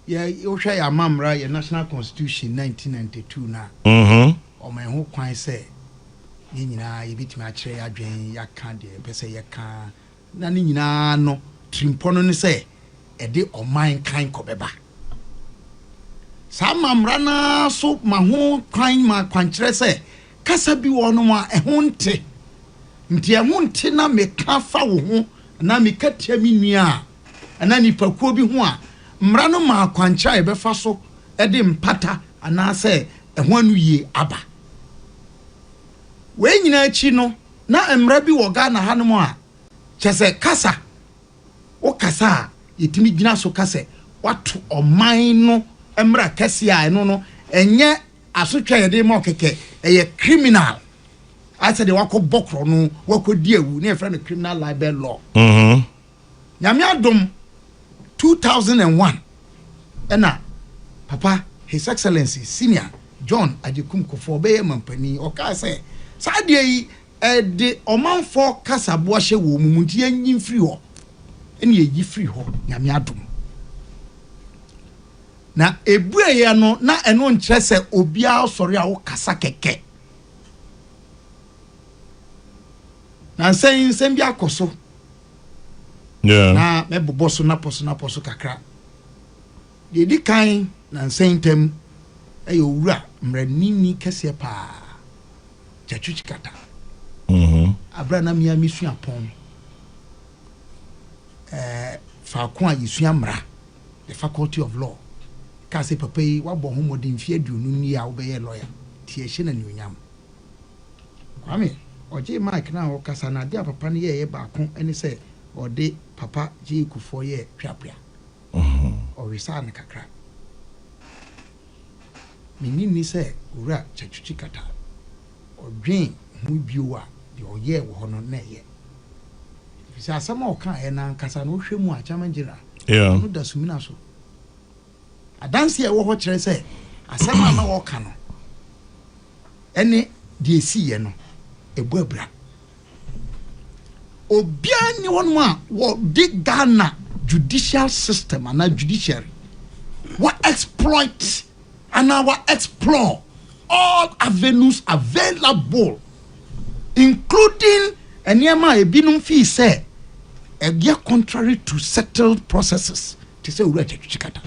Yeah, you share your mom, right? Your national constitution 1992 now. Or my whole quite say, you bit my chair, I drain, ya can't, say ya can't. Nani no, Trimpono say, a day or mine kind cobeba. Some rana so my whole kind my quantre say, Casabi one more a hunte. Ntia hunte na me kafa wo na me katemi nua. Ana nipa ko bi ho a mra no ma kwancha e be fa so e de mpata ana se e ho anu ye aba we nyina chi no na mra bi wo ga na hanom a chese kasa o kasa yetimi gina so kase watu oman no mra kase a eno no enye asotwa ye de ma okeke eye criminal. I said the wako bokro no wako diewu na friend criminal libel law. Nyame 2001 ena papa his excellency senior John Adekum Kofo be mampani o ka say sadie yi de omanfo kasabo hye wo mumunti anyin free ho ene yi free ho nyame adom na ebueye no na eno nkyere se obia sori a wo kasa keke na saying sembi akoso. Yeah. Na me boboso na poso kakra. Ye di kan na saying tem owura mranini kese pa. Chachuchi kata. Abra na mia misu apon. Fa ko ayisua mra. The Faculty of Law. Ka se papa yi wabo homodin fi aduonu ni a wo be ye lawyer. Ti ehye na nyonyam. Kwame oje Mike na o kasa na dia papa ne ye ba ko eni se ode papa je kufo ye twapia o risa na kakra minni se ura chachuchi kata odwen hu biwa de oye wo hono na ye bisa asama o kan e na kasa no hwemu a chamangira no da sumina so adanse e wo ho kire se asama na wo ka no ene de esi ye no ebuabra obiani wonu a wo di Ghana judicial system and judiciary what exploit and our explore all avenues available including enema ebinum fi say e get contrary to settled processes to say ura chikata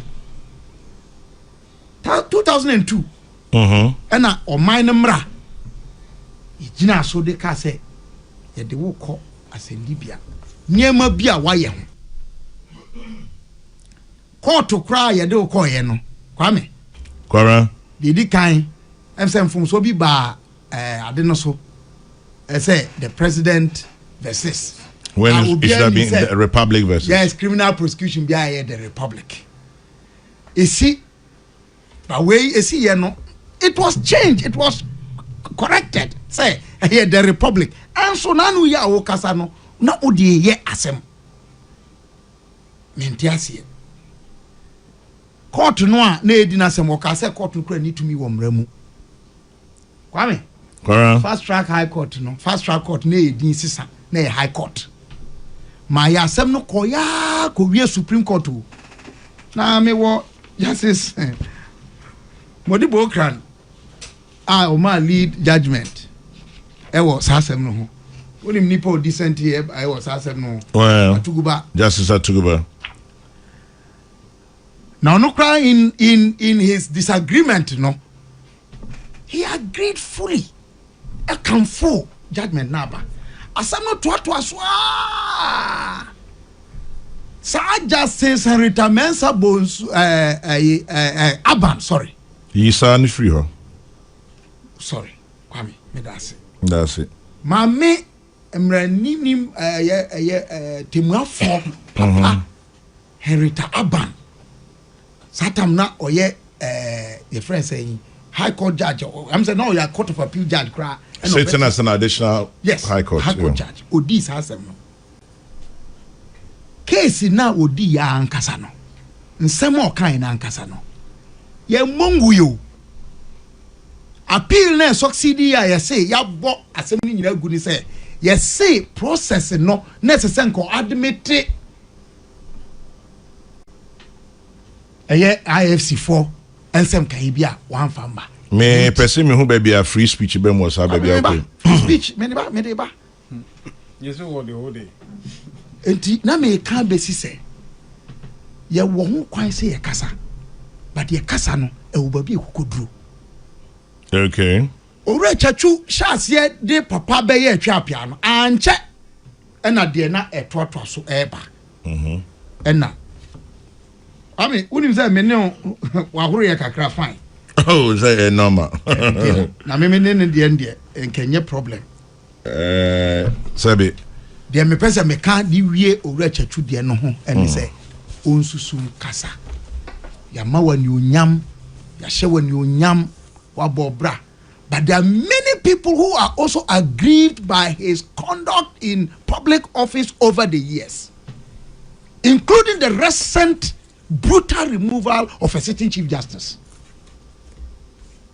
2002 ena o minimra igina so de ka say ye de wo ko asendibia niema bia waye ho court kra ye de wo ko ye no kwame kwara di kan emsem fun so bi ba ade no so say the president versus when it should have been the republic versus yes criminal prosecution bia here the republic isi but way isi ye no it was changed, it was corrected say here the republic and so nanu ya wo kasa no na odi ye asem mentiasie court no a na edi na asem wo kasa court no kra ni tumi wo mramu kwame fast track high court no fast track court na edi sisa na high court ma ya asem no ko ya ko wie supreme court na me wo justice Modibo Kran o ma lead judgment e was asem no ho onim nipo decent here I was asem no Atuguba Justice Atuguba now no cry in his disagreement no he agreed fully a comfort judgment naba asem no to aswa sa justice Henrietta Mensah Bones Aban sorry he saw ni free her sorry kwame me that's it mame emraninim temuafo papa Henrietta Aban satam na oye your friend saying high court judge I'm saying no you are court of appeal judge cry sitting as an additional high court judge odi hasem no case na odi ya ankasa no nsem o kan na ankasa no ye mongu yo appeal na succeed ya say ya bo asem ni nyina gu ni say ye say process no necessary ko admit IFC4 and some Kaibia one famba. Me person me who baby a free speech be mo sa baby okay. Speech me ba. Yes what the whole day. Enti na me kan besi se ye wo ho kwan se ye kasa. But ye kasa no e wo ba bi ekokoduro. Okay. Ore chachu shaase de papa be ye atwa apia no anche ena de na etoto so eba. Ena I mean, unim say me ne wa horo ye kakra fine. Oh, say normal. Na me ne de ende enkenye problem. Sabi. De me pese me kan di wie owura chachu de no ho ene say onsusum kasa. Ya ma wani onyam, ya hye wani onyam wa bobra. But there are many people who are also aggrieved by his conduct in public office over the years, including the recent brutal removal of a certain Chief Justice,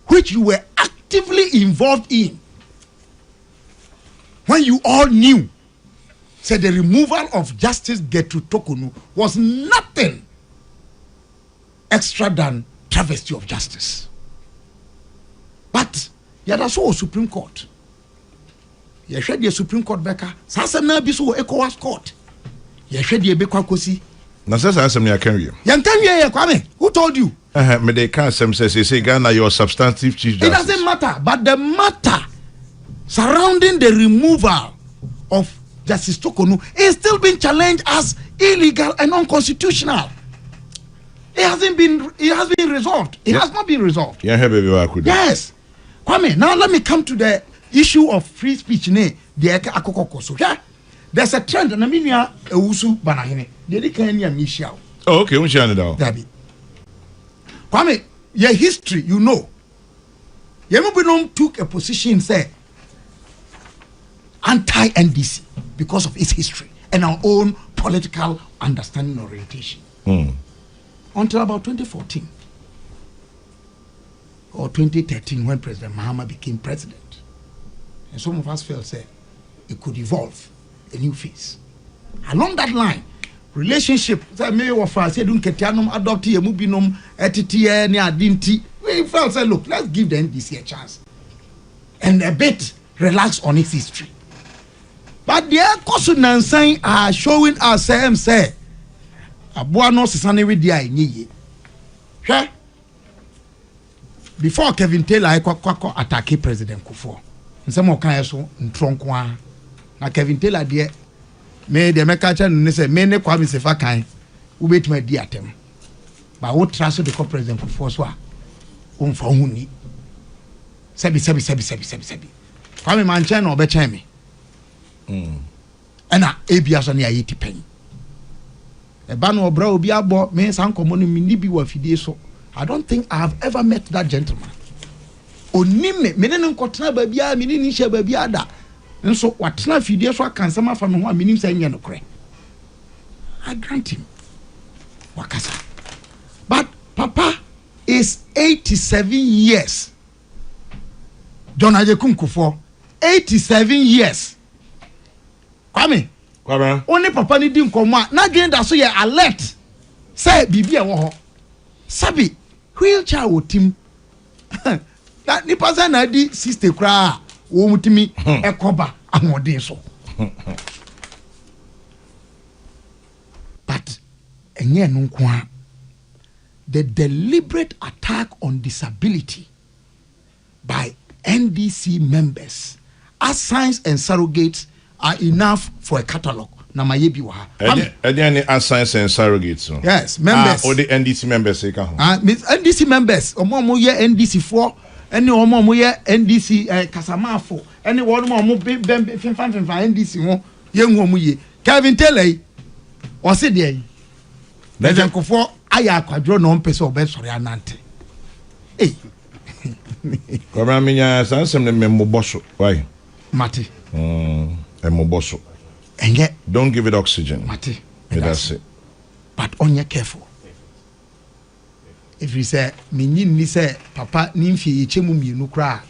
which you were actively involved in when you all knew said the removal of Justice Gertrude Tokunu was nothing extra than travesty of justice. But that's all Supreme Court. You should the Supreme Court beka. Sasa na biso ECOWAS court. You should the bekwa kosi. Na sasa ansem ya kenwe. Yan kenwe ye kwame. Who told you? Me dey can say Ghana your substantive chief justice. It doesn't matter, but the matter surrounding the removal of Justice Tokonu is still being challenged as illegal and unconstitutional. It has been resolved. It has not been resolved. Yes. Kwame, now let me come to the issue of free speech. There's a trend, and I mean, Ewusu Banahine. Oh, okay, we share it down. Kwame, your history, you know. Yemubinom took a position, say, anti-NDC because of its history and our own political understanding orientation. Until about 2014 or 2013 when President Mahama became president. And some of us felt say it could evolve a new phase. Along that line, relationship, we felt say, look, let's give the NDC a chance and a bit relax on its history. But the Kosunansai are showing us say Abuano Sisane with the Inye. Before Kevin Taylor, I attack President Kufuor. And some more kind of so Tronkwa. Now Kevin Taylor, dear, may the Mekacha and say, may ne Kwame Sefakai, who wait my dear them. But what trust the President Kufuor Swa? For Huni. Sebi. Kwame Manchan or Bechami. And ABS on the 80 penny. A bano bra obi abo me san komoni minibi wa fidie so. I don't think I have ever met that gentleman. Onime me ne nkotena ba bia me ni hye ba bia da. Nso watena fidie so akansama fa me ho a menim say nye no kre. I grant him. Wakasa. But Papa is 87 years. John Ajekun Kufuor 87 years. Kwame only Papa ni di nkomo na gen da so ye alert say bibi e wo ho sabi wheelchair wo tim na ni pasa na di sister kra wo mutimi ekoba ahode so but enye no nko the deliberate attack on disability by NDC members as signs and surrogates are enough for a catalogue. Na mayebi wa ha. Any assigns and surrogates. Yes, members. Or the NDC members say ka ho. NDC members. Omo ye NDC 4. Any omo ye NDC Kasamafo. Any one mo be fan NDC ho. Ye nwo ye. Kevin Taylor. O se de. President Kufuor aya akwadro no mpese obesori anante. Eh. Kwabra minya sansem ne memboso. Why? Mate. Moboso. And yet, don't give it oxygen. Mate. That's it. But only careful. If you say, ni say, Papa, nimfi chemu mi kra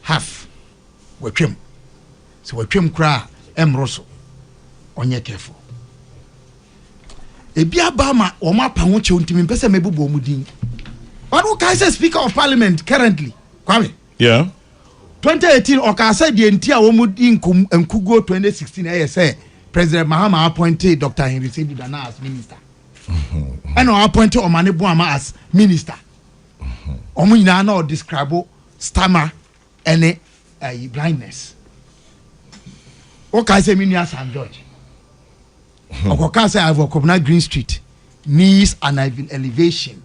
half. We trim. So we trim kra emroso. Only careful. Ebia Bama or ma pamuche untimi pese mebubo mudin. But who can say Speaker of Parliament currently? Kwame. Yeah. 2018 or say the entire Omudin Nkugo 2016 say President Mahama appointed Dr. Henry Sedudana as minister. And appointed Omane Buama as minister. Omuina no describe stammer and blindness. Okay, say Minia San George. Okay, say I've Green Street needs an elevation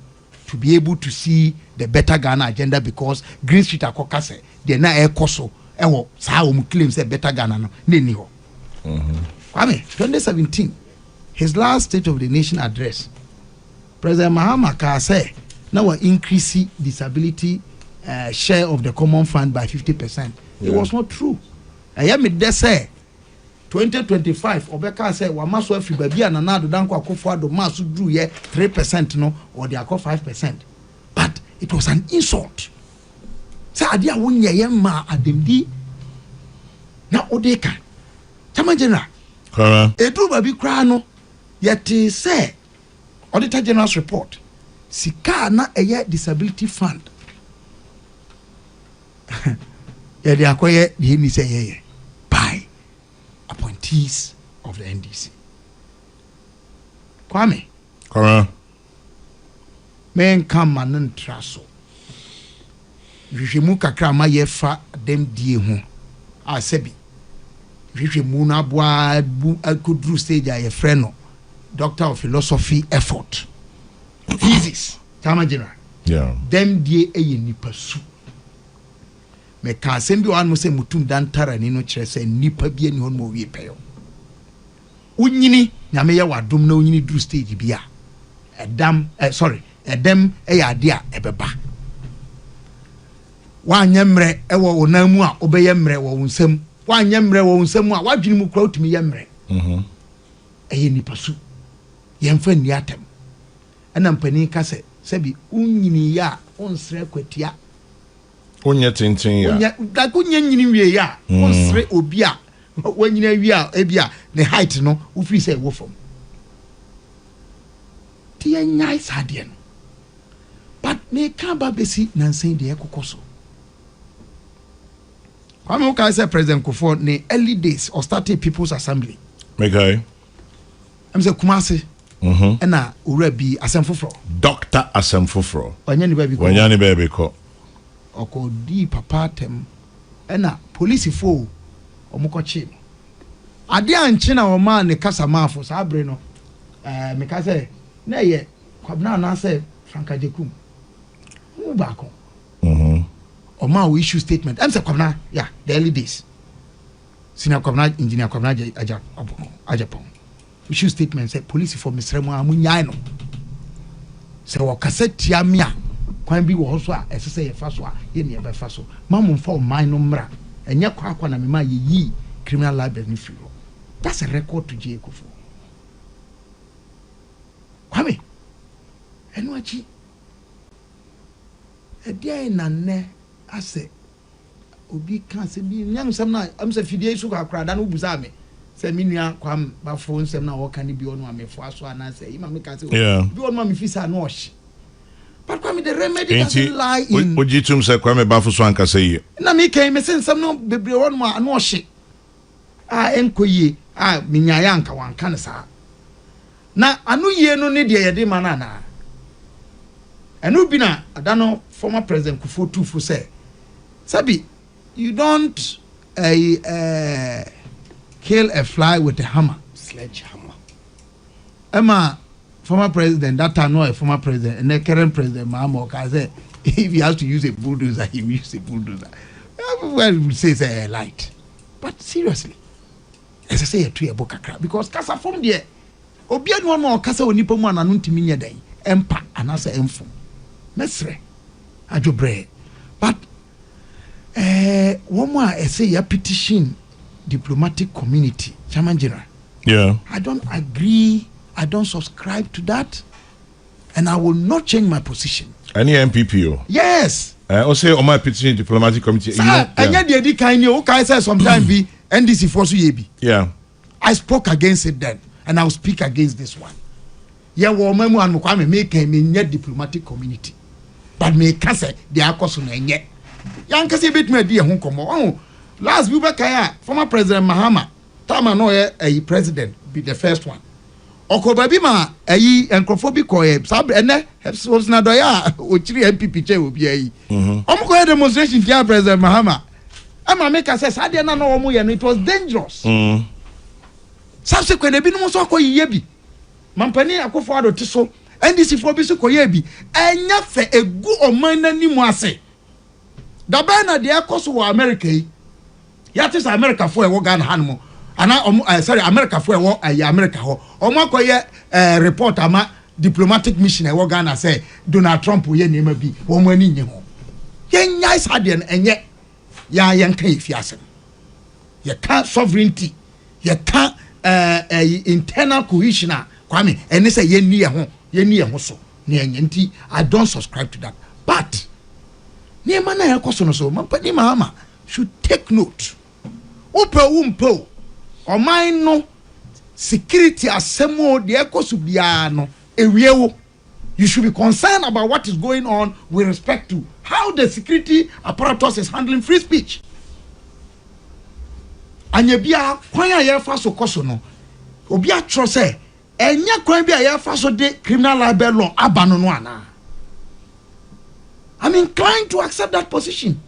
to be able to see the better Ghana agenda because Green Street akoka say they na e koso e wo sa o mu claim say better Ghana no na ni ho. Kwame 2017 his last State of the Nation address President Mahama ka say na wa increase disability share of the common fund by 50%. It was not true. I am it say 2025 Obeka say wa maso afi babia na na do danko akofo ado maso drew ye 3% no or they are 5%. But it was an insult. Say adia wonye ye ma ademdi na odeka. Chama general. Correct. Edu babi kra no yet say Auditor General's report. Sika na eye disability fund. Yeah, they acquire the ni say ye by appointees of the NDC. Kwame. Correct. Men come and traso. Vivimu kakra ma ye fa dem die ho. A sebi. Vivimu na boa akudru stage a ye freno. Doctor of Philosophy effort. Thesis. Tama general. Yeah. Dem die eye nipa su. Me ka sembi wan mo se mutum dan tara ni no kire se nipa bia ni hon mo wie peyo. Unyini nyame ye wadom na unyini dru stage bia. Edem ya ade a ebeba. Wanye mre ewo onamu a obeye mre wo nsam. Wanye mre wo nsam a wadwini mu kra otumi ye mre. Eye nipa su. Yemfa ni atem. Ana mpani ka se sebi unyini ya onsre kwatia. Onye tintin ya. Da kunye nyini wie ya onsre obi a wanyina wie a ebia the height no ufiri say wo from. Tie nyai sadie no. But me kan ba besi nansen de ekokoso. Kwame Oka say President Kufuor ne early days or started People's Assembly. Okay. I'm say Kumasi. Na ura bi Asemfoforo. Dr. Asemfoforo. Wanyani baby ko. Oko di papa tem. Na police fo omukochi. Ade anche na o ma ne kasa mafo sa abre no. Me ka say na ye kwabna na say Franka Jekum. Mu ba ko. O ma we issue statement. Am say kwabna yeah, the early days. Senior kwabna engineer kwabna ajapon. Issue statement say police for Mr. Munyai no. Say wo cassette ya mia kwan bi wo so a esese ye fa so a ye ne be fa so mamu for mine no mra enye kwa na me ma ye yi criminal libel ni free. That's a record to J Kufuor. Kwame enu achi e dia na ne ase obi kan se bi nyam sam na am se fidie su ka krada no buza me se minua kwam ba phone sem na wo kan bi onu amefo aso ana se ima me ka se bi onu ma me fisa no osh. But kwame the remedy doesn't lie in ojitum se kwame ba fuso anka se ye na me kai me se sam no bebre onu ma no osh enkoyi minya ya anka wanka ne sa na anu ye no ne de ye de manana enu bi na adano former President Kufuor tufu say sabi you don't kill a fly with a hammer, sledgehammer. Emma, former president, that time no former president, and the current president Mahama Oka say if he has to use a bulldozer, he will use a bulldozer. Everyone will say say light, but seriously, as I say, to a book because kasa from there, obi anu no kasa onipa mu ananu ntimi nya dan, empa anasa emfo, mesre, ajobre, but one more I say a petition. Diplomatic community, Chairman General. Yeah. I don't agree. I don't subscribe to that, and I will not change my position. Any MPPO? Yes. Also, on my petition diplomatic committee. Sir, I said sometimes be NDC force yebi. Yeah. I spoke against it then, and I will speak against this one. ye wo mamu an kwa me kan me nya diplomatic community but me ka say they akoso na enye yan ka say betuma di e ho komo oh last we be kai former president Mahama tama no ye president be the first one okoba bi ma ayi encrophobic ko e sab ene was na do ya o chiri MPP che obi ayi omo demonstration dia president Mahama ama make say sade na no omo ye no it was dangerous subsequent ebi no so akoyiye bi mampani akofo ado ti so NDC for bi so koye bi enya fe egu oman nanimu ase da ba na de akoso wo America yi ya ti sa America for e wo Ghana hanmo ana sorry America for e wo America ho omo akoye report ama diplomatic mission e wo Ghana say Donald Trump ye nema bi wo mo ani nye ho yenya sade na enye ya yenka efiase ye ka sovereignty ye ka internal cohesion kwame ene say ye ni ye ho so na enye nti I don't subscribe to that but ni ma na yakoso no so mampani Mahama should take note umpo oman no security asemo de yakoso bia no ewiewo you should be concerned about what is going on with respect to how the security apparatus is handling free speech. Anya bia kwan a ye fa so koso no obi a tro say enya kwan bia ye fa so de criminal libel law abano no ana. I'm inclined to accept that position.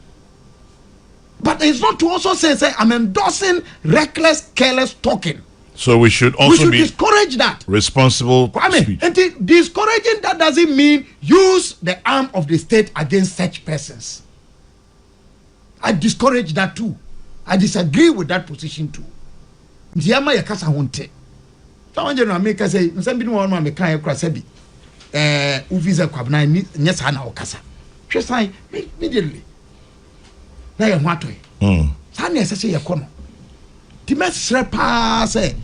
But it's not to also say I'm endorsing reckless, careless talking. So we should also be discourage that. Responsible speech. And discouraging that doesn't mean use the arm of the state against such persons. I discourage that too. I disagree with that position too. Ndiama ya kasa honte. Tawanje no America say nsambi no one me kan ekra sabi. Uvisa kwabna nyesa na okasa. Hwe san immediately. Na ye ho atoy. San na ese ye kono. Ti mesre pa say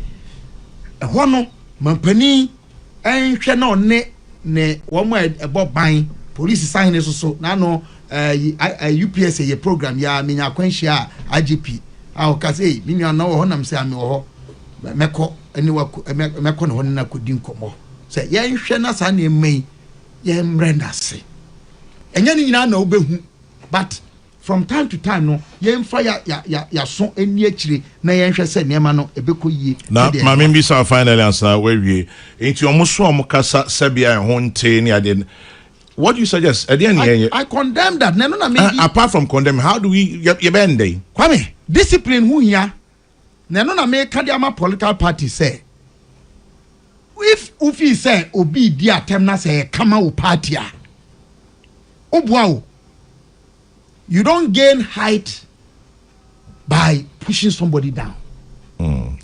ho no mampani enhwe na ne wo mo ebo ban police sign so na no UPS ye program ya menya kwanhia IGP a o ka say me nua na wo ho nam say ame wo ho meko eni wako meko no ho na kodi nkomo say ye nhwe na sa na emai ye mrenda se enya ni nyina na obehu but from time to time no ye mfa ya so eni akire na ye nhwe se nema no ebeko yie na ma me bi sa finally answer we wie enti omoso omokasa sabia ho nte ni ade. What do you suggest? I condemn that. Apart from condemn, how do we bend day? Kwame, discipline who here? Na me kadiama political party say. If Ufi say obi di atem na say kama u party a. Obuao. You don't gain height by pushing somebody down.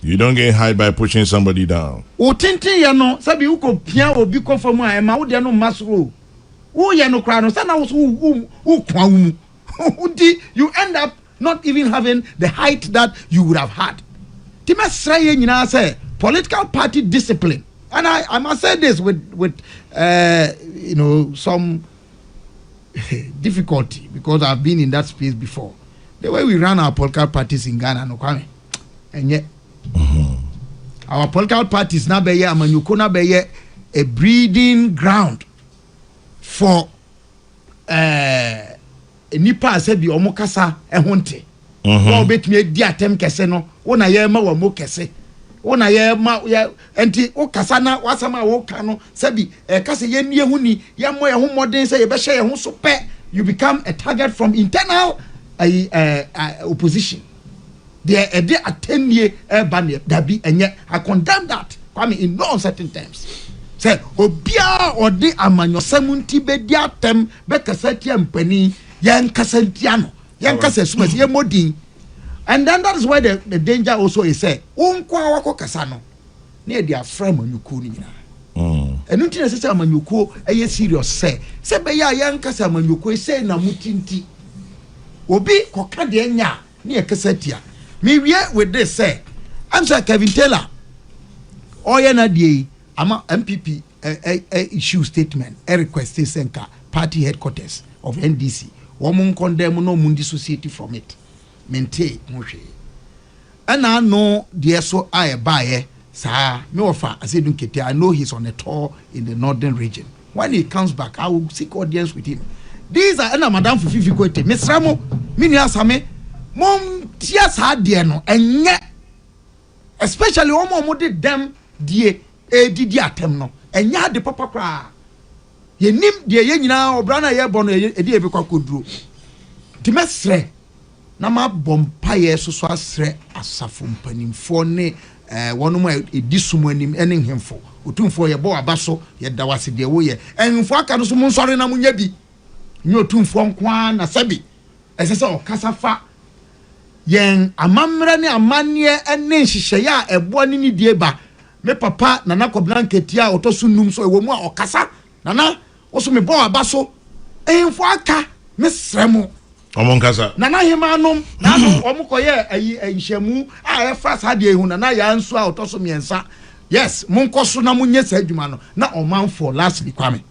You don't get high by pushing somebody down. O tintin ya no sabi uko pia obi conform a ma wo de no masro. You end up not even having the height that you would have had. Political party discipline, and I must say this with some difficulty because I've been in that space before. The way we run our political parties in Ghana, no kwame, and yet our political parties now be a breeding ground for nipa se bi omo kasa ehonte wo betumi di atem kese no wona ye ma wo mo kese wona ye ma enti wo kasa na wasama wo ka no se bi kase ye nie huni ye mo ye ho modern se ye be hye ye ho so pe you become a target from internal opposition there e de atenie ba ne dabi enye. I condemn that Kwame in no uncertain terms. Say obia odi amanyosamunti be di atem be kasati ampani yan kasantiano yan kasesuma ye modin. And then that is where the danger also is say unkwa wako kasano na dia frame anyuko ni nyina enu nti na sese amanyuko eye serious say be ya yan kasa amanyuko say na mutinti obi koka de nya na ye kasatia me wie with this say I'm sir Kevin Taylor oye na die ama MPP issue statement a request senka party headquarters of NDC womun condemn no mundi society from it mente mohwe ana no de so aye bae Sir, no offer. I said, I know he's on a tour in the northern region. When he comes back, I will seek audience with him. These are Madame Fufi Kote, Miss Ramo, Minia Same, Mom Tias Hadiano, and yet, especially Omo did them, dear, did yatemno, and yet the papa cry. Ye nim, dear Yenina, or Brana Yabon, a dear Kudru. Dimesre, Nama Bompaye, so sre, Asafum Penim, Fone. One more disumuanim ending him for utum for your boy abaso ye dawasi de wo ye en fo aka no so mon sori na munya bi nyo tum fo nkwa na sabi esese o kasafa yen amamra ne amanie ene nhihye ya ebo ne ni die ba me papa nana ko blanket ya otosu num so ewo mu a okasa nana wo so me boy abaso en fo aka me sremo Omonkasa. Nana himanom na omukoye enhyemu a efa sade ehu na ya nso a otoso miensa. Yes, monkoso na munye sa adwuma no na oman for last week kwame.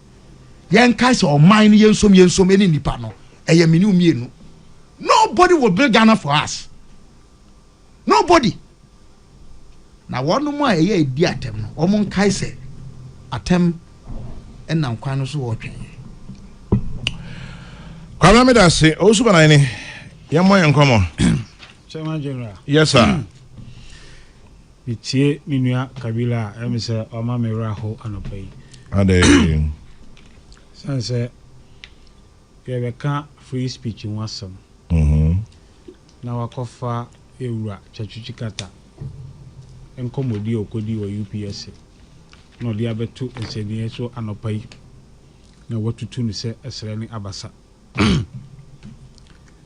Yen kai se oman no yensom eni nipa no. Eye meni umienu. Nobody will build Ghana for us. Nobody. Na wonu mu a eye edi atem no. Omon kai se atem enam kwan no so wo twen. Kwame Medase, Osubanani, Yamoy and Como. Chairman General. Yes, sir. Itie Minua Kabila, Emisa, Oma Meraho, and Opay. Ade. Sanse, Yabeka free speech in Wassam. Now a cofa, Eura, Chachuchikata, and Comodio, Kodi, or UPS. No, the other two, and said the so and Opay. Now what to tune say as Rani Abasa.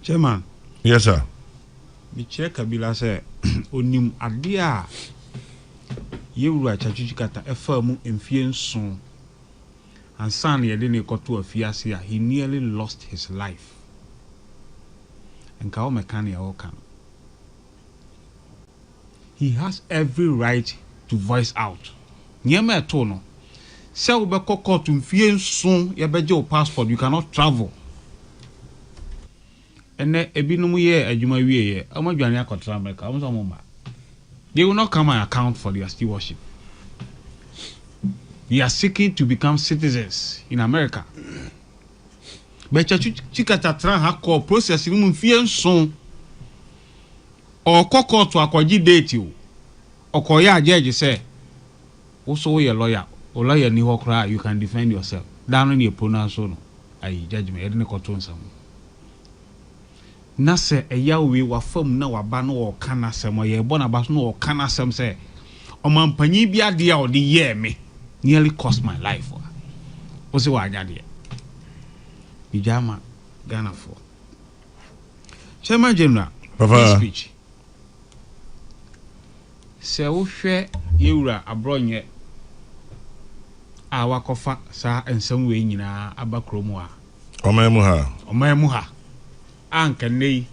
Chairman. Yes, sir. The chair Kabila say, Onim Adia Yura Chachuchikata, a firm in Fienson, and son Yadini got to a fiasia, he nearly lost his life. And Kaomekania Okan. He has every right to voice out. Nyeme Tono. Say we be court to Fienson, your passport, you cannot travel. And ebinum ye adwuma wie ye amadwane akotra America amomba they will not come and account for their stewardship. They are seeking to become citizens in America. But chikata tran ha call process mu fie nson or kokko to akwaji date you okoya judge say also your lawyer or lawyer ni ho kra you can defend yourself down in your pronounce no ai judgment edne koto nsam na se eyawe wa fam na wa ba no o kana sem o ye bo na ba no o kana sem se o mampanyi bi ade a o de ye me nearly cost my life o se wa anya de bijama Ghana for Chairman General Papa speech se wo hwe yewura abronye a wakofa sa ensem we nyina abakromu a omamu ha anka nei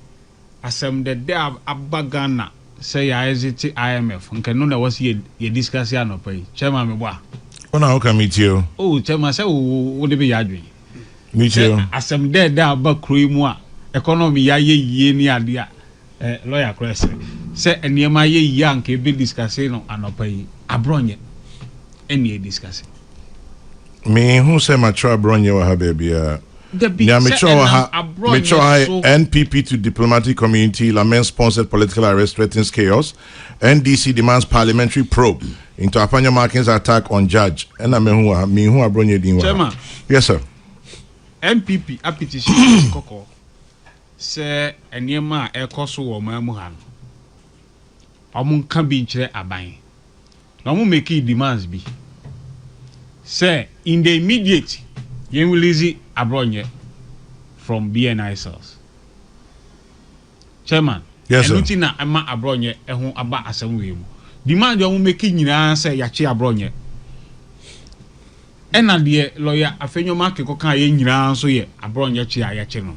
asem de abagana say ya exit IMF nka no na wasi ye discuss ya no pay chairman me boa ona o ka meet you chairman say wo de be yadwe meet you asem de abakro mu a economy ya ye ni ade a lawyer cross say eniema ye yi anka be discuss no anopai abronye eni discuss me who say mature abronye wa ha bia NPP to diplomatic community laments sponsored political arrest threatens chaos. NDC demands parliamentary probe into Apanya Markins attack on judge. Yes, sir. NPP a petition koko say eniema ekoso wo mamu han. Omun kan bi nkyere aban. Na omun make demands bi. Say in the immediate yen release abronye from BNI cells. Chairman, yes, sir. Na ama abronye ehun aba asem we mu. Demand you make nyina say yache abronye. Ena de lawyer afenyo market ko kan ye nyina so ye abronye che yache no.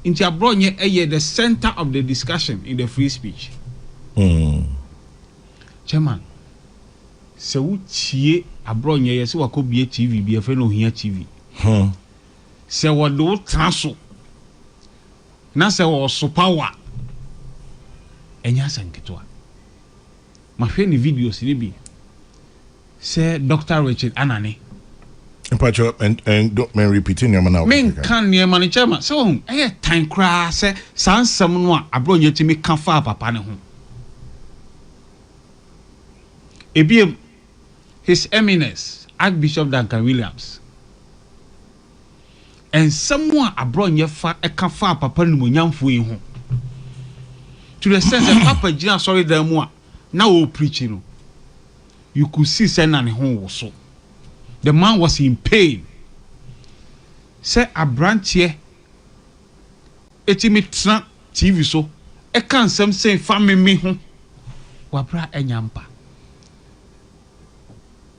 Inti abronye eye the center of the discussion in the free speech. Chairman, se wuchie abronye ye se wakobie TV bi afa no hia TV. Se wodo transo na se wo so power enya sanketwa ma hwe ni videos ni bi say Dr. Richard Anani. And don't men repeating your man now. Men can near money chairman. So, time cry, say, sans someone abroad yet to me can far papa home. Ebiem, His Eminence, Archbishop Duncan Williams. And someone abroad yet far a can far papa no young for home. To the sense that Papa Jina sorry the more now preaching. You could see Senan home also. The man was in pain. Say a branch here. Etimi TV so. E can some say family me home. Wabra enyampa.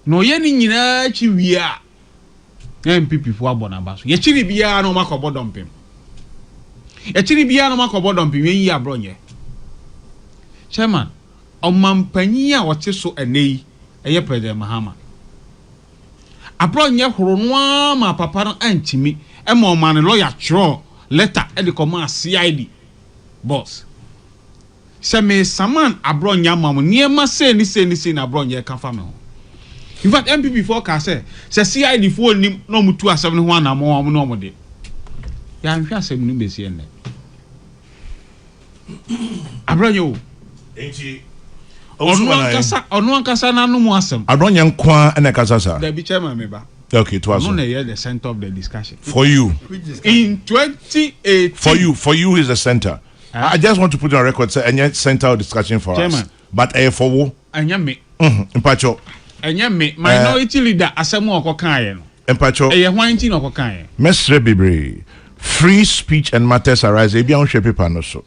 No yeni nyina chi wia. MPP fo abona baso. Ye chiri bia no makobo dompem. Ye chiri bia no makobo dompem yi abronye. Chairman, omampanyi a wote so enei eye President Mahama. Abronye horo ma papa no antimi e ma man lawyer chro letter e de command CID boss. Se me saman abronye amam niema se ni na abronye ka fa me ho. In fact MPP for ka say CID for nim no mutu asem ne ho anamo no mo de. Ya nhwa asem nu besi enne. Abronye o Enti Onu ankasa na no mu asem. Abronye nkwa na kasa sa. The chairman meba. Okay, to us. No, the center of the discussion. For you. In 2018. For you is the center. I just want to put on record say any center of discussion for chairman. Us. But for who? Anya me. Mpacho. Anya me. Minority leader asemu okokan ye no. Mpacho. Eye hwan ti no okokan ye. Mesre Bibre. Free speech and matters arise. Ebi an hwe paper no so.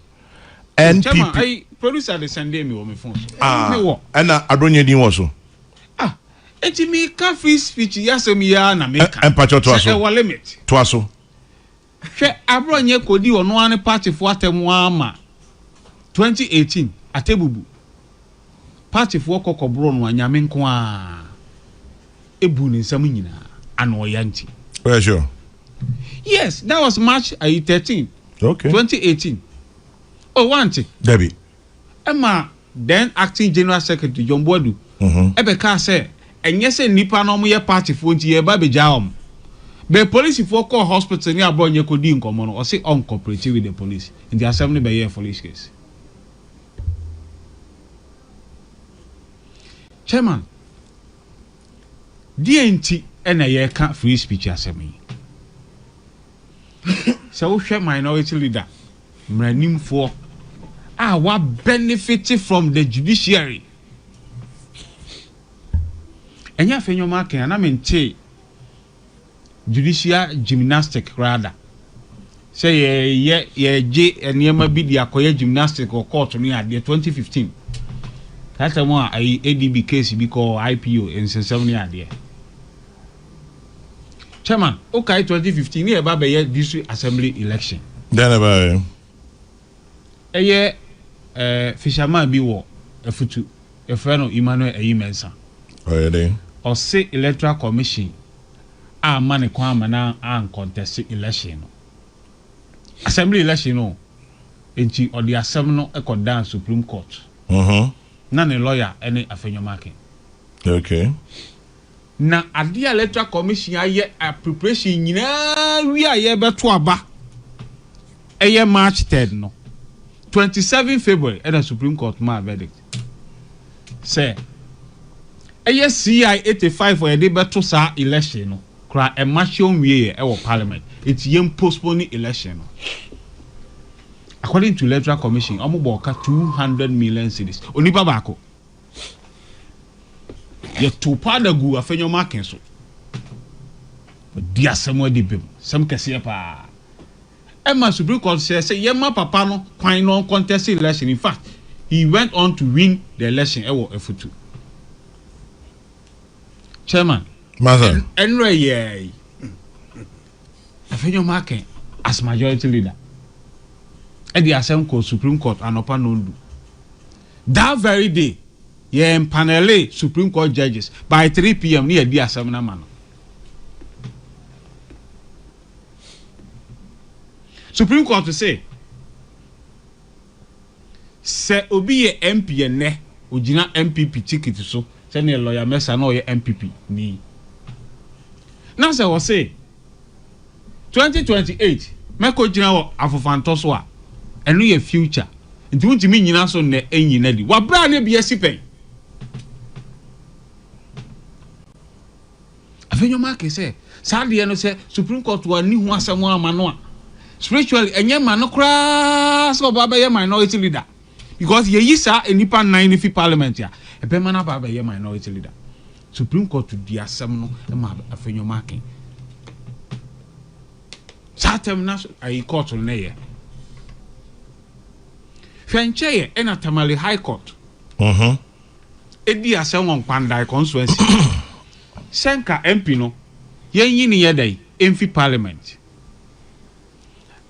And chairman, I producer the Sunday me on my phone. And Abronye din wo so. Eti mi ka free speech yasem ya na make. Mpacho to aso. E wa limit. To aso. Hwe Abronye kodi ono ane party fo atemu ama 2018 atebubu. Party fo kokobro no anyame nko a ebu ni nsam nyina ano yanti. Well, sure. Yes, that was March 13. Okay. 2018. Oh, one thing. Debbie. Emma, then acting General Secretary John Boadu. Ebeka say, and yes, nipa no mo party for nti ye ba beja Be police for call hospital near Abronye kodi nkomo no, or say uncooperative with the police. In the assembly by year police case. Chairman, DNT and a year can't free speech assembly. So share minority leader. Mranim for what benefited from the judiciary. And ya fenyo market and I mean judicial gymnastic rather. Say ye J and yema be the acquire gymnastic or court near the 2015. That's the one I ADB case because IPO in 7 years. Chairman, okay, 2015 near Baba district assembly election. Then about fisherman be war a futu a friend of Emmanuel Mensa. Oh, yeah, or say electoral commission money kwama na contest election. Assembly election no. Enti or the assembly no e down Supreme Court. None a lawyer any afenyo marking. Okay. Na adi electoral commission aye a preparation nyina wi aye beto aba. Eye March 3rd no. 27 February and the Supreme Court ma verdict. Say CI 85 for a day beto sa election no. Kra e machon wie e wo parliament. It's yem postpone election no. According to electoral commission, omoboka 200 million cedis. Onipa bako. Ye to pada gu afenyo marking so. But dia semwe di bem. Sem kese pa. Emma Supreme Court says Yema Papa no quite non contest election. In fact, he went on to win the election. F2. Chairman. Mother. Anyway, yeah. Afenyo marking as majority leader. And the Assembly Supreme Court and upon no do. That very day, yeah, panel Supreme Court judges by 3 p.m. near the Assembly man. Supreme Court to say obi ye MP ne ojina MPP ticket so senior lawyer Mesa no ye MPP ni na se wo say 2028 meko gina wo afofanto so a eno ye future nti wuntimi nyina so ne enyina di wa bra ne bia sipen afenyo mark say sadie no say Supreme Court wa ni hu asemo amano a spiritually enye ma no kra so baba ye minority leader because ye yisa enipa 9 fi parliament ya ebe mana baba ye minority leader Supreme Court di asem no e ma afenyo mark satem na ai court no ye fenche e na Tamale High Court edi asem won Pandai constituency senka MP no yen yini yedai emfi parliament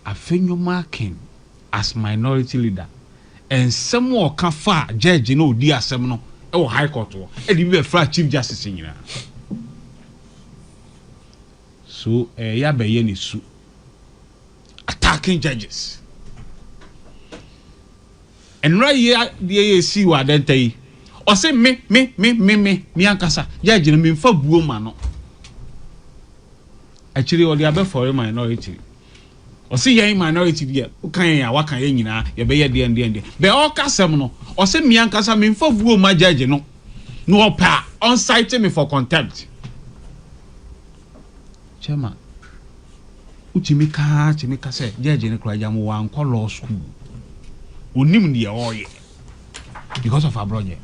afenyo marking as minority leader and some more can fa judge no di asem no e wo high court wo e di be fra chief justice nyina so ya be ye ni su attacking judges and right here the see wa dentai o say me ankasa judge no me fa buo ma no actually all the above for minority o see yen minority dia o kan ya wa kan yen nyina ye be ye de be all kasem no o say me ankasa me fa buo ma judge no no pa on site me for contempt chema uchimi ka say judge ne kra jam wa anko law school onim ne oye because of abroje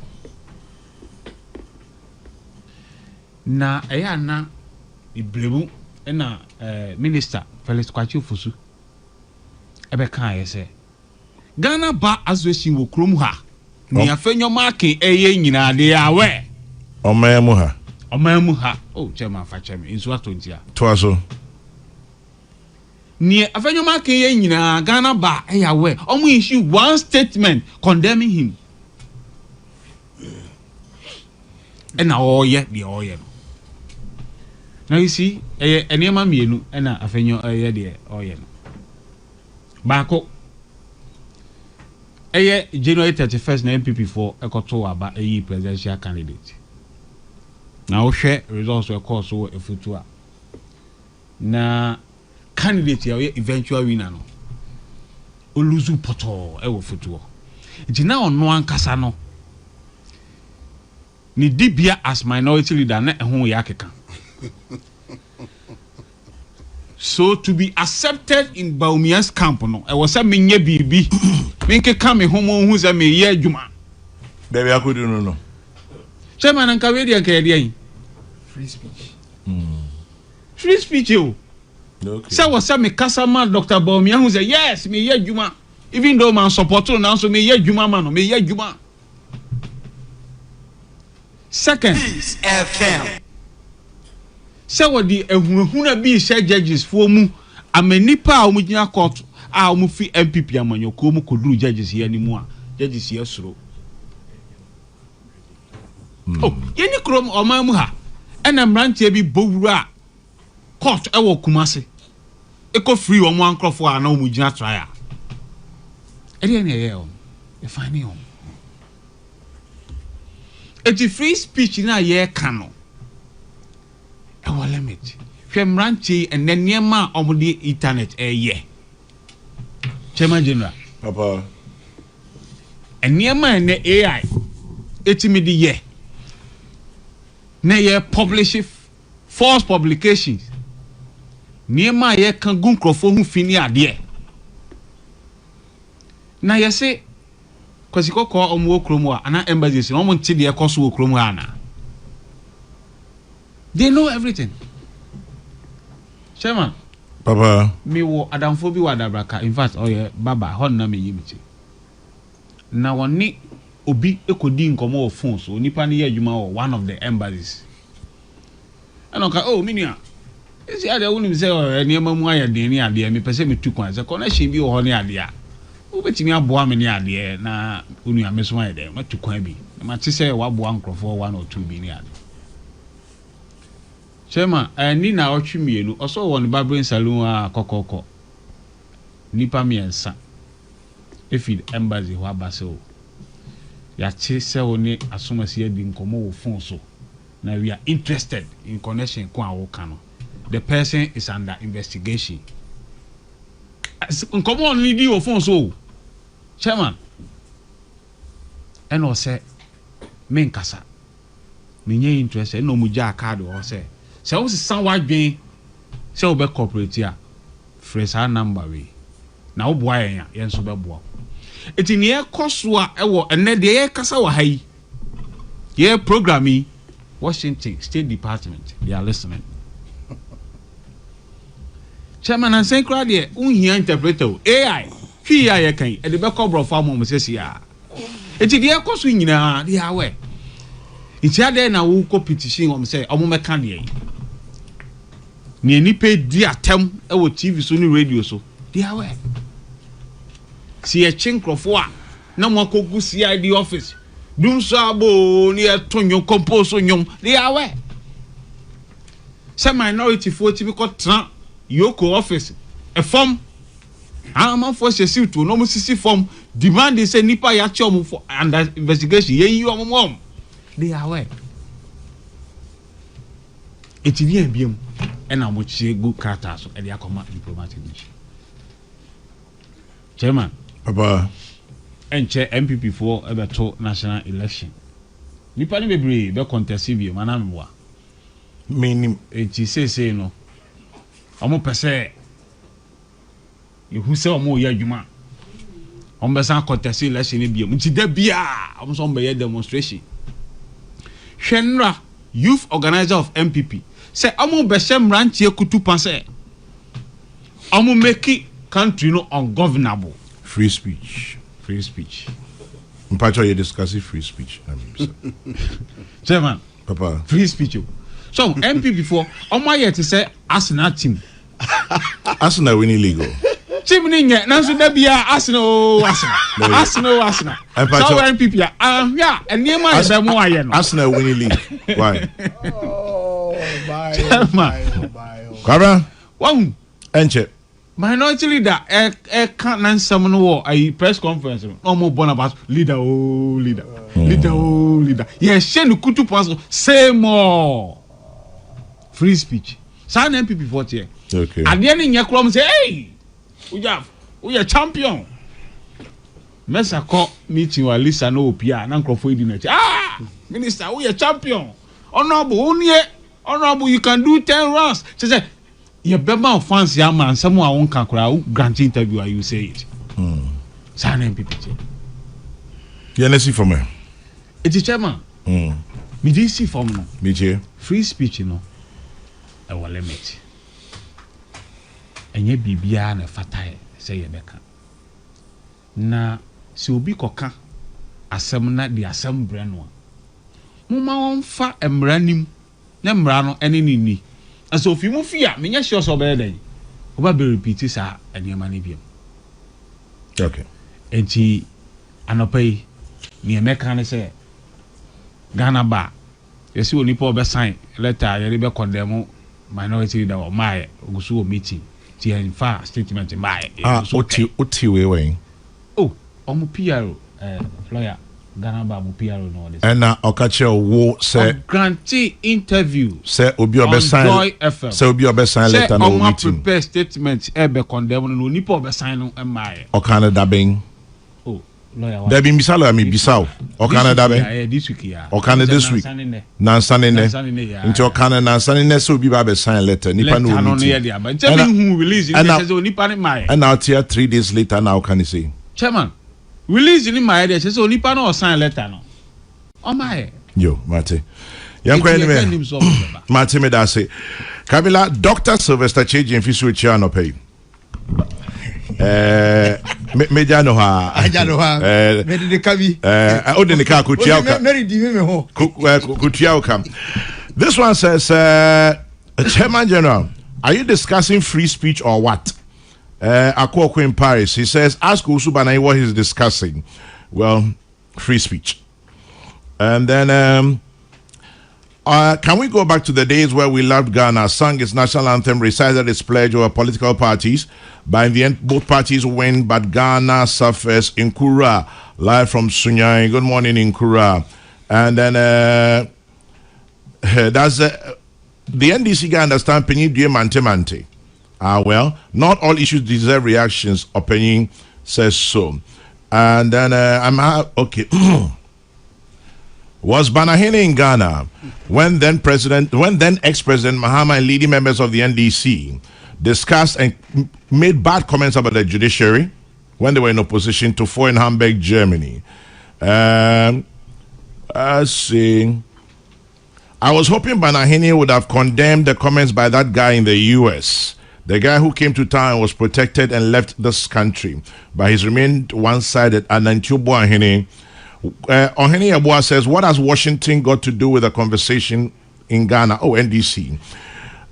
na eya na iblebu na minister Felix Kwachi Ofosu ebe kan say Ghana Bar Association wo krom ha ni afenyo marking eye nyina de awe omemu ha oh chairman fa chairman inso atontia to aso ni afenyo marking eye nyina Ghana Bar awe omo issue one statement condemning him and oye the oye. Now you see, enema mienu ena afenyo de oye no. Bako January 31st na MPP for ekoto aba presidential candidate. Na wo hwe results we call so efutu a. Na candidate ya eventual winner no. Oluzu poto e wo futu. Nti na ono ankasa no. Ni dibia as minority leader na ehun ya keka. So to be accepted in Baumia's camp no I was a menye bibi menke come homo hu za me ye adwuma baby akodu no chairman anka we dia ka dia free speech o okay so was me kasama Dr. Baumia hu za yes me ye adwuma even though man support no so me ye adwuma man no me ye adwuma second FM so what the ehunhuna bi share judges for mu amanipa a omugina court a omufi MPP amanyoko mu koduru judges here ni mu a judges here soro oh yeni krom omamu ha ena mrantie bi bowura court e wo Kumase eko free omo ankrofo a na omugina trial e dey na ye o e fine o eti free speech na ye kano our limit. Femranchi and then Niema on the internet ye. Chairman General. Papa. And Niema and the AI. Etimidi ye. Ne ye publish false publications. Niema ye kan gun crofo hu fini adie. Na ye say kwasi kokko omo okromu a ana embassies no mo ntide ye koso okromu ana. They know everything. Chairman. Papa. Me wo adamfo bi wadabraka. In fact, oh yeah, baba, hon na me yimiti. Na woni obi ekodi nkomo of phone so nipa ne ye adwuma o one of the embassies. Anoka oh minia. Isi ade woni say niam mu aye den ni ade me pese me tu kwan say connection bi wo ho ne ade a. Wo betimi aboa me ne ade na onu ameso aye den ma tu kwan bi. Ma ti say wa boa nkrofo 1 or 2 bi ne ade. Chema, ni na otwi mienu oso won barbering salon a kokoko. Nipa miensa. If it embassy ho abase o. ya che se oni asomasi adi nkomo wo phone so na we are interested in connection ko awo kano the person is under investigation nkomo oni di wo phone so chairman eno se men kasa menye interested no mu ja card o se wo san wadwen se wo be corporate a fresh number we na wo boa yen so be boa eti ne ekoso a ewo enne de ye kasa wa hai ye programming Washington State Department they are listening chairman and say crowd here unhia interpreter AI hwi ya kan e de be cobro fa mo sesi a eti de ekoso nyina de awe eti ade na wo ko petition o say o mo meka de ni nipa di atem ewo TV so ni radio so de awe si e chinkrofo a na mo akogu CID office dum so abo ni e tonyo compose nyom de awe se minority fo ti bi ko tran yoko office e form ama for se to no mo sisi form demand say nipa ya che omo for under investigation ye yi omo mom de awe etivi ebiem e na mo chie go character so e de akoma diplomatic mission chairman Papa enche MPP for ebeto national election nipa ni bebre be contest bi mana mwa meaning enti say no omo pese yehu se omo ye adwuma omo be san contest election bi enti da bia omo so be demonstration hwenra youth organizer of MPP say omo be shemrantie kutu panse omo make country no ungovernable. Free speech. Mpacho you discussing free speech. Chairman, Papa. Free speech. So MP before omo ye to say Arsenal team. Arsenal winning legal. Team ni nye na so da bia Arsenal. So MPP yeah, enema e be mo aye no. Arsenal winning league. Why? Bye. Kabra. Wow. Enche. Minority leader can't answer no a press conference no more born about leader. Yes, she no kutu pass say more free speech. Sign MPP 40. Okay. At the end in your club say, hey, we are champion. Mesa call meeting or listen no Pia and Uncle Foydin. Minister, we are champion. Honorable, you can do 10 rounds. She said, your bema fancy a man, someone won't grant interview, you say it. Sign MPP. You see for me. It's a chairman. Me did see for me. Me free speech, you know. Our limit. And ye be beyond a fatai, say a becker. Na si obi koka asem na di asem brano. Muma on fa emranim na mrano ene ni. Aso fi mu fia me nya sure so be den. Oba be repeat sa eniema ne biem. Okay. Enti anopai ni emeka ne se Ghana ba yesi oni po be sign letter ye be condemn minority leader o mai ogusu o meeting ti en fa statement mai. Oti we. Oh, omo PRO lawyer Ghana ba mo PRO no this. And okache wo say grantee interview say obi obe sign say obi obe sign letter no meeting. Omo prepare statement e be condemn no nipa obe sign no mai. O Canada ben. Oh, lawyer. There be misalo mi bisao. O Canada ben. This week ya. O Canada this week. Nansane ne. Nti o Canada nansane ne so obi ba be sign letter nipa no meeting. But tell me who release it say nipa ne mai. And now 3 days later now can you say? Chairman, release in my idea say only pa no sign letter no. O my. Yo, Mate. Yankwa ni me. Mate me da say. Kabila Dr. Sylvester Cheji Mfisu Chia no pay. Media no ha. Aja no ha. Me de kabi. O de ne ka kutia ka. Mary di me ho. Kutia ka. This one says Chairman General, are you discussing free speech or what? Akoko in Paris, he says, ask Usubana what he's discussing. Well, free speech. And then, can we go back to the days where we loved Ghana, sang its national anthem, recited its pledge over political parties? By the end, both parties win, but Ghana suffers. In Kura, live from Sunyai. Good morning in Kura. And then that's the NDC guy understand Penny Due Mante. Well, not all issues deserve reactions. Opinion says so. And then okay. Was Banahene in Ghana when then ex-president Mahama and leading members of the NDC discussed and made bad comments about the judiciary when they were in opposition to four in Hamburg, Germany. Let's see. I was hoping Banahene would have condemned the comments by that guy in the US. The guy who came to town was protected and left this country, but he's remained one-sided. And then Ohene Abua says, what has Washington got to do with the conversation in Ghana? Oh, NDC.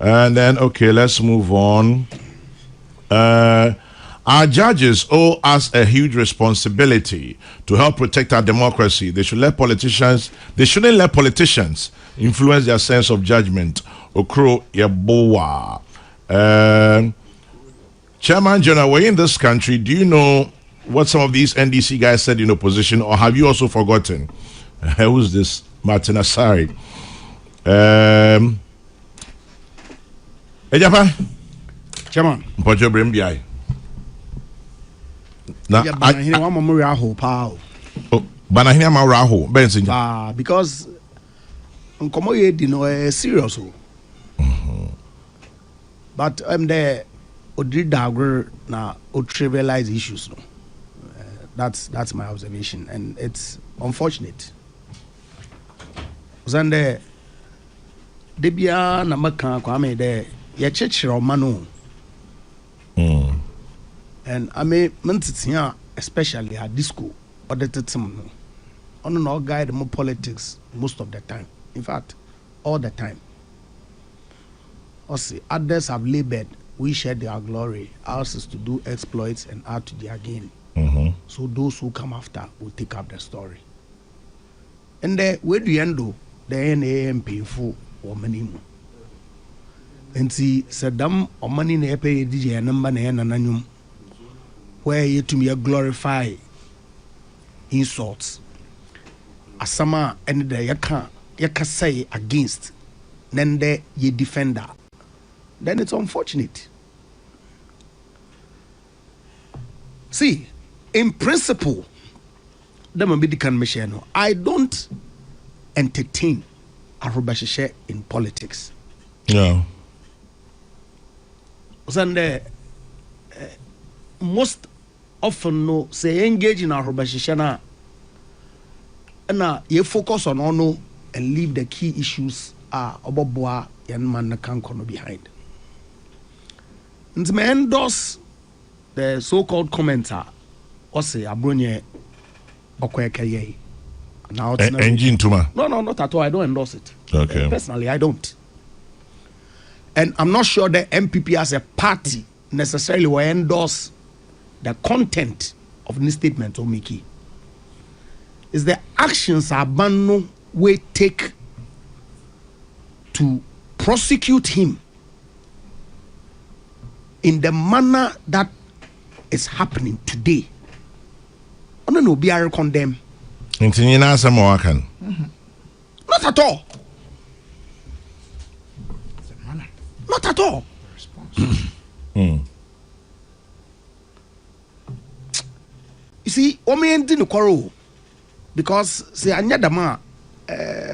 And then, okay, let's move on. Our judges owe us a huge responsibility to help protect our democracy. They shouldn't let politicians influence their sense of judgment. Okro Yebowa. Chairman General, we're in this country. Do you know what some of these NDC guys said in opposition, or have you also forgotten? Who's this? Martin Asari. Ejapa? Chairman. Mpojo Brembiai. Banahene wa memorial ho pa. Banahene ma raho bensin. Because nkomo ye di no serious o. But I'm there odri dagwer na o trivialize issues no. That's my observation, and it's unfortunate. Uzande debia na maka kwame de ye chechiro manu. And I mean mentitia especially at disco or the team no. No guide more politics most of the time. In fact, all the time. Also, others have labored, we share their glory. Ours is to do exploits and add to their gain. So those who come after will take up the story. And where do you end the NAM painful or many. And see, Saddam or money ne pay DJ number nanum, where you to me glorify insults. Asama and the yaka say against, then the ye defender. Then it's unfortunate. See, in principle, I don't entertain arubashishe in politics. No. Most often no say engage in arubashishe na you focus on ono and leave the key issues oboboa yan man na kan kono behind. And me endorse the so-called commenter say abronye okwekeye. Now it's engine tuma. No, not at all. I don't endorse it. Okay. Personally, I don't. And I'm not sure the MPP as a party necessarily will endorse the content of the statement of Mickey. Is the actions Abano we take to prosecute him in the manner that is happening today. I don't know, be I condemn. Not at all. Not at all. You see, Omi didn't quarrel because say Anyadama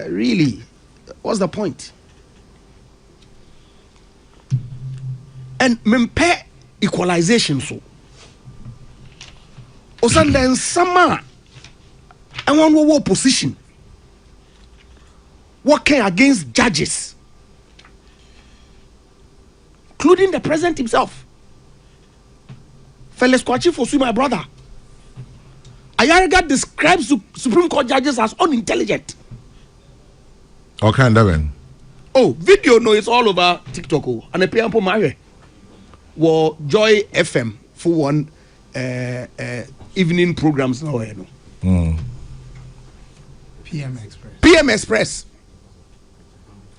really, what's the point? And mempe equalization so. Osanda sama and one war position working against judges, including the president himself. Felix Kwachi Fosu, my brother. Ayariga describes Supreme Court judges as unintelligent. Okay, and oh, video no, it's all over TikTok. Oh, and a piano marry. Well, Joy FM for one evening programs now. PM Express. PM Express.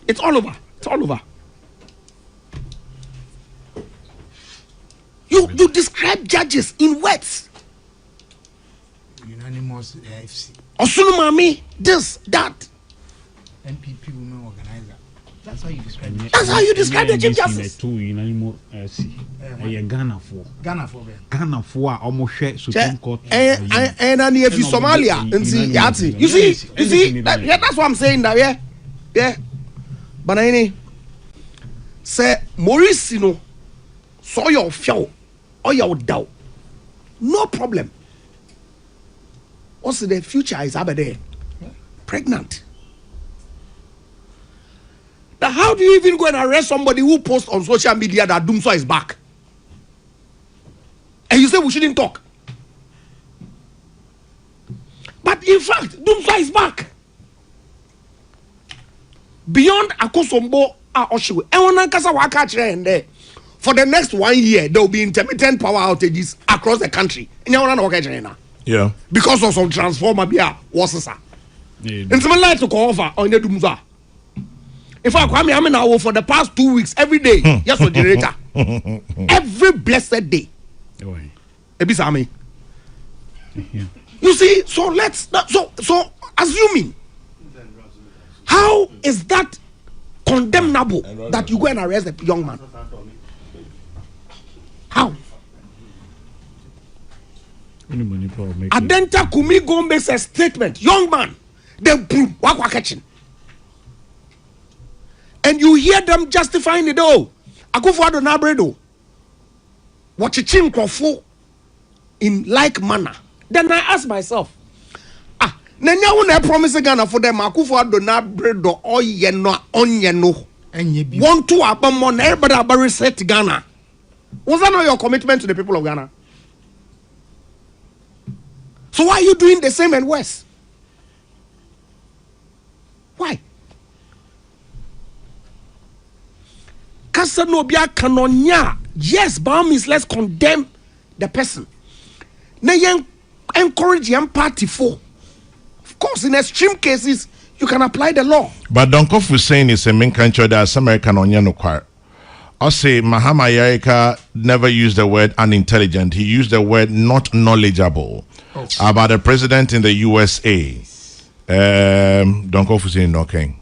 It's all over. It's all over. You describe judges in words. Amos FC. Osunumami, this, that. NPP women organizer. That's how you describe it. That's how you describe the Chief Justice. Ghana for almost Supreme Court. And if you Somalia and see Yati. You see, that's what I'm saying now, yeah. But say Maurice, saw your show or your doubt. No problem. Also, the future is over there. Pregnant. Now, how do you even go and arrest somebody who posts on social media that Dumswa is back? And you say we shouldn't talk. But in fact, Dumswa is back. Beyond Akosombo, for the next 1 year, there will be intermittent power outages across the country. Yeah. Because of some transformer was and some light to call over on the Dumswa. In fact, I mean, for the past 2 weeks, every day, yes, for generator, every blessed day. Ebisami. You see, so assuming, how is that condemnable that you go and arrest a young man? How? Adenta Kumi go makes a statement, young man, then boom, wakwa catching. And you hear them justifying it all. Akufo-Addo Nabredo. Watch a chin in like manner. Then I ask myself, Nenya wuna promise Ghana for them Akufo-Addo Nabredo oyeno onyeno. Want to abamon everybody about reset Ghana. Was that not your commitment to the people of Ghana? So why are you doing the same and worse? Why? Yes, by all means, let's condemn the person. Now, encourage young party for. Of course, in extreme cases, you can apply the law. But Don Kofu saying is a main country that's American on no choir. I say Mahama Yarika never used the word unintelligent. He used the word not knowledgeable about the president in the USA. Don Kofu saying okay.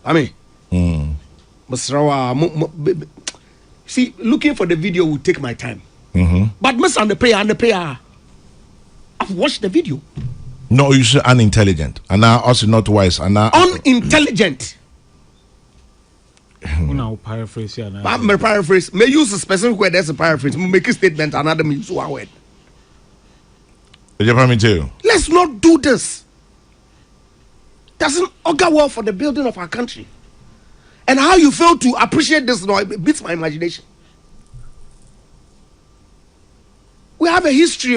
I mean. See, looking for the video will take my time. But Miss and the prayer, I've watched the video. No, you say unintelligent, and now also not wise, and now unintelligent. Paraphrase. I'm a paraphrase. May use a specific word as a paraphrase. Make a statement, another may use one word. Let's not do this. Doesn't augur well for the building of our country. And how you fail to appreciate this now, it beats my imagination. We have a history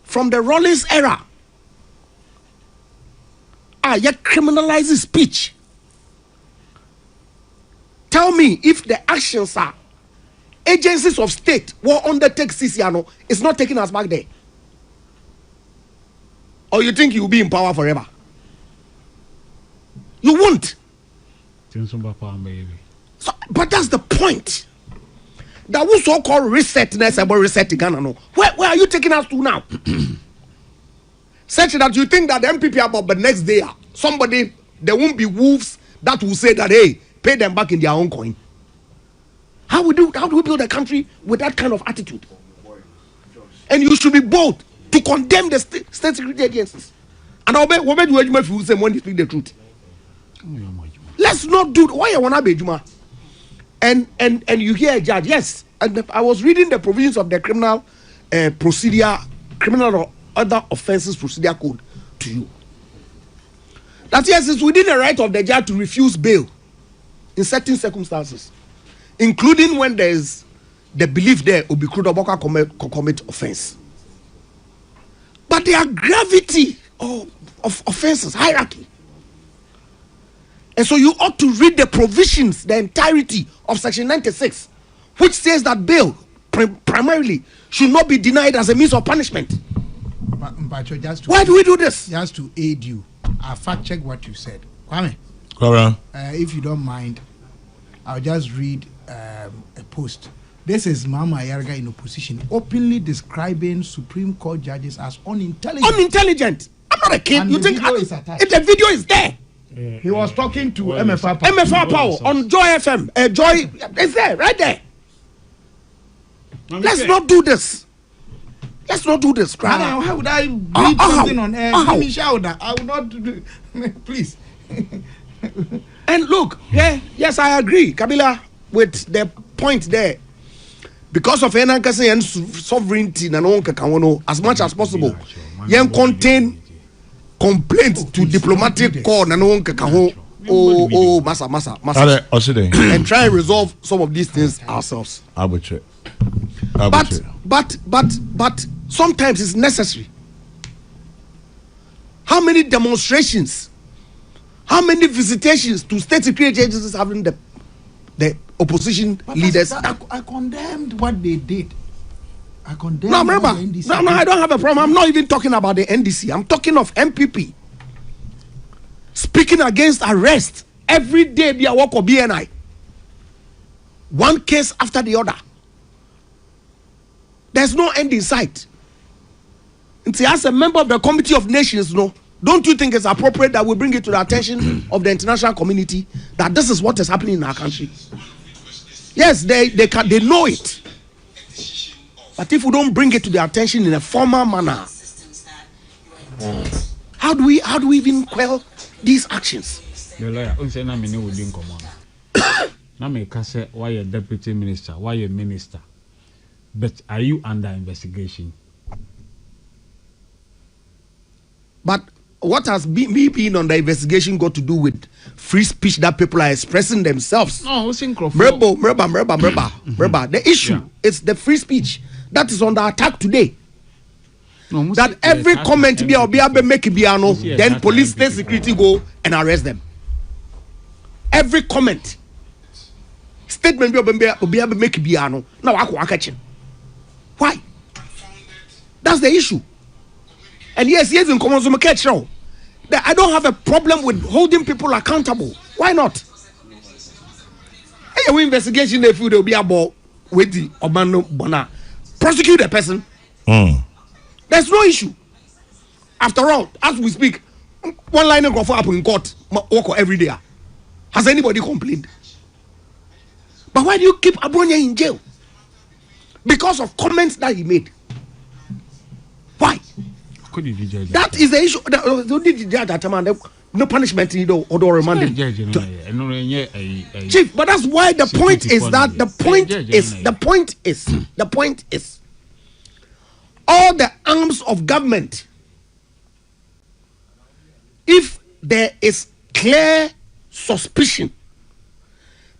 from the Rawlings era. You criminalize speech. Tell me if the actions are agencies of state will undertake CCR, it's not taking us back there. Or you think you will be in power forever? You won't. So, but that's the point. That was so-called resetness about reset Ghana. No. Where are you taking us to now? Such that you think that the MPP about the next day, somebody, there won't be wolves that will say that, hey, pay them back in their own coin. How do we build a country with that kind of attitude? And you should be bold to condemn the state security agencies. And I'll bet what do you say when you speak the truth? Let's not do why you wanna be Juma. And you hear a judge, yes. And I was reading the provisions of the criminal or other offences procedure code to you. That yes, it's within the right of the judge to refuse bail in certain circumstances, including when there is the belief there will be Krudoboka commit offense. But there are gravity of offenses, hierarchy. And so you ought to read the provisions, the entirety of Section 96, which says that bail primarily should not be denied as a means of punishment. Why do we do this? Just to aid you, I'll fact check what you said. Kwame, Correct. If you don't mind, I'll just read a post This is Mahama Yarga in opposition, openly describing Supreme Court judges as unintelligent. Unintelligent. I'm not a kid. And You the think video is attached. if the video is there? He was talking to MFR Power. MFR Power on Joy FM. Joy is there, right there. Let's not do this. Let's not do this. How would I read something on air? I would not do. Please. And look, yes, I agree, Kabila, with the point there. Because of Enankase and sovereignty, as much as possible, yen contain complaints to diplomatic call massa, and try and resolve some of these things ourselves. But sometimes it's necessary. How many demonstrations, how many visitations to state security agencies having the opposition leaders? I condemned what they did. I condemned. No, remember, no, I don't have a problem. I'm not even talking about the NDC. I'm talking of MPP speaking against arrest every day. Be a walk of BNI. One case after the other. There's no end in sight. And see, as a member of the Committee of Nations, don't you think it's appropriate that we bring it to the attention of the international community that this is what is happening in our country? Yes, they know it. But if we don't bring it to their attention in a formal manner, how do we even quell these actions? The lawyer, why a deputy minister, why a minister? But are you under investigation? But what has me being under investigation got to do with free speech that people are expressing themselves? No, The issue is the free speech that is under attack today. No, that every comment be make biano, then police state security go and arrest them. Every comment, statement be make biano. Now I catch him. Why? That's the issue. And yes, in common so catch now. I don't have a problem with holding people accountable. Why not? Hey, investigation if you will be about with the Obano Bona. Prosecute the person. There's no issue. After all, as we speak, one line of go up in court every day. Has anybody complained? But why do you keep Abronya in jail? Because of comments that he made. Why? That is the issue. No punishment or remanded. Chief, but that's why the point is that the point is all the arms of government, if there is clear suspicion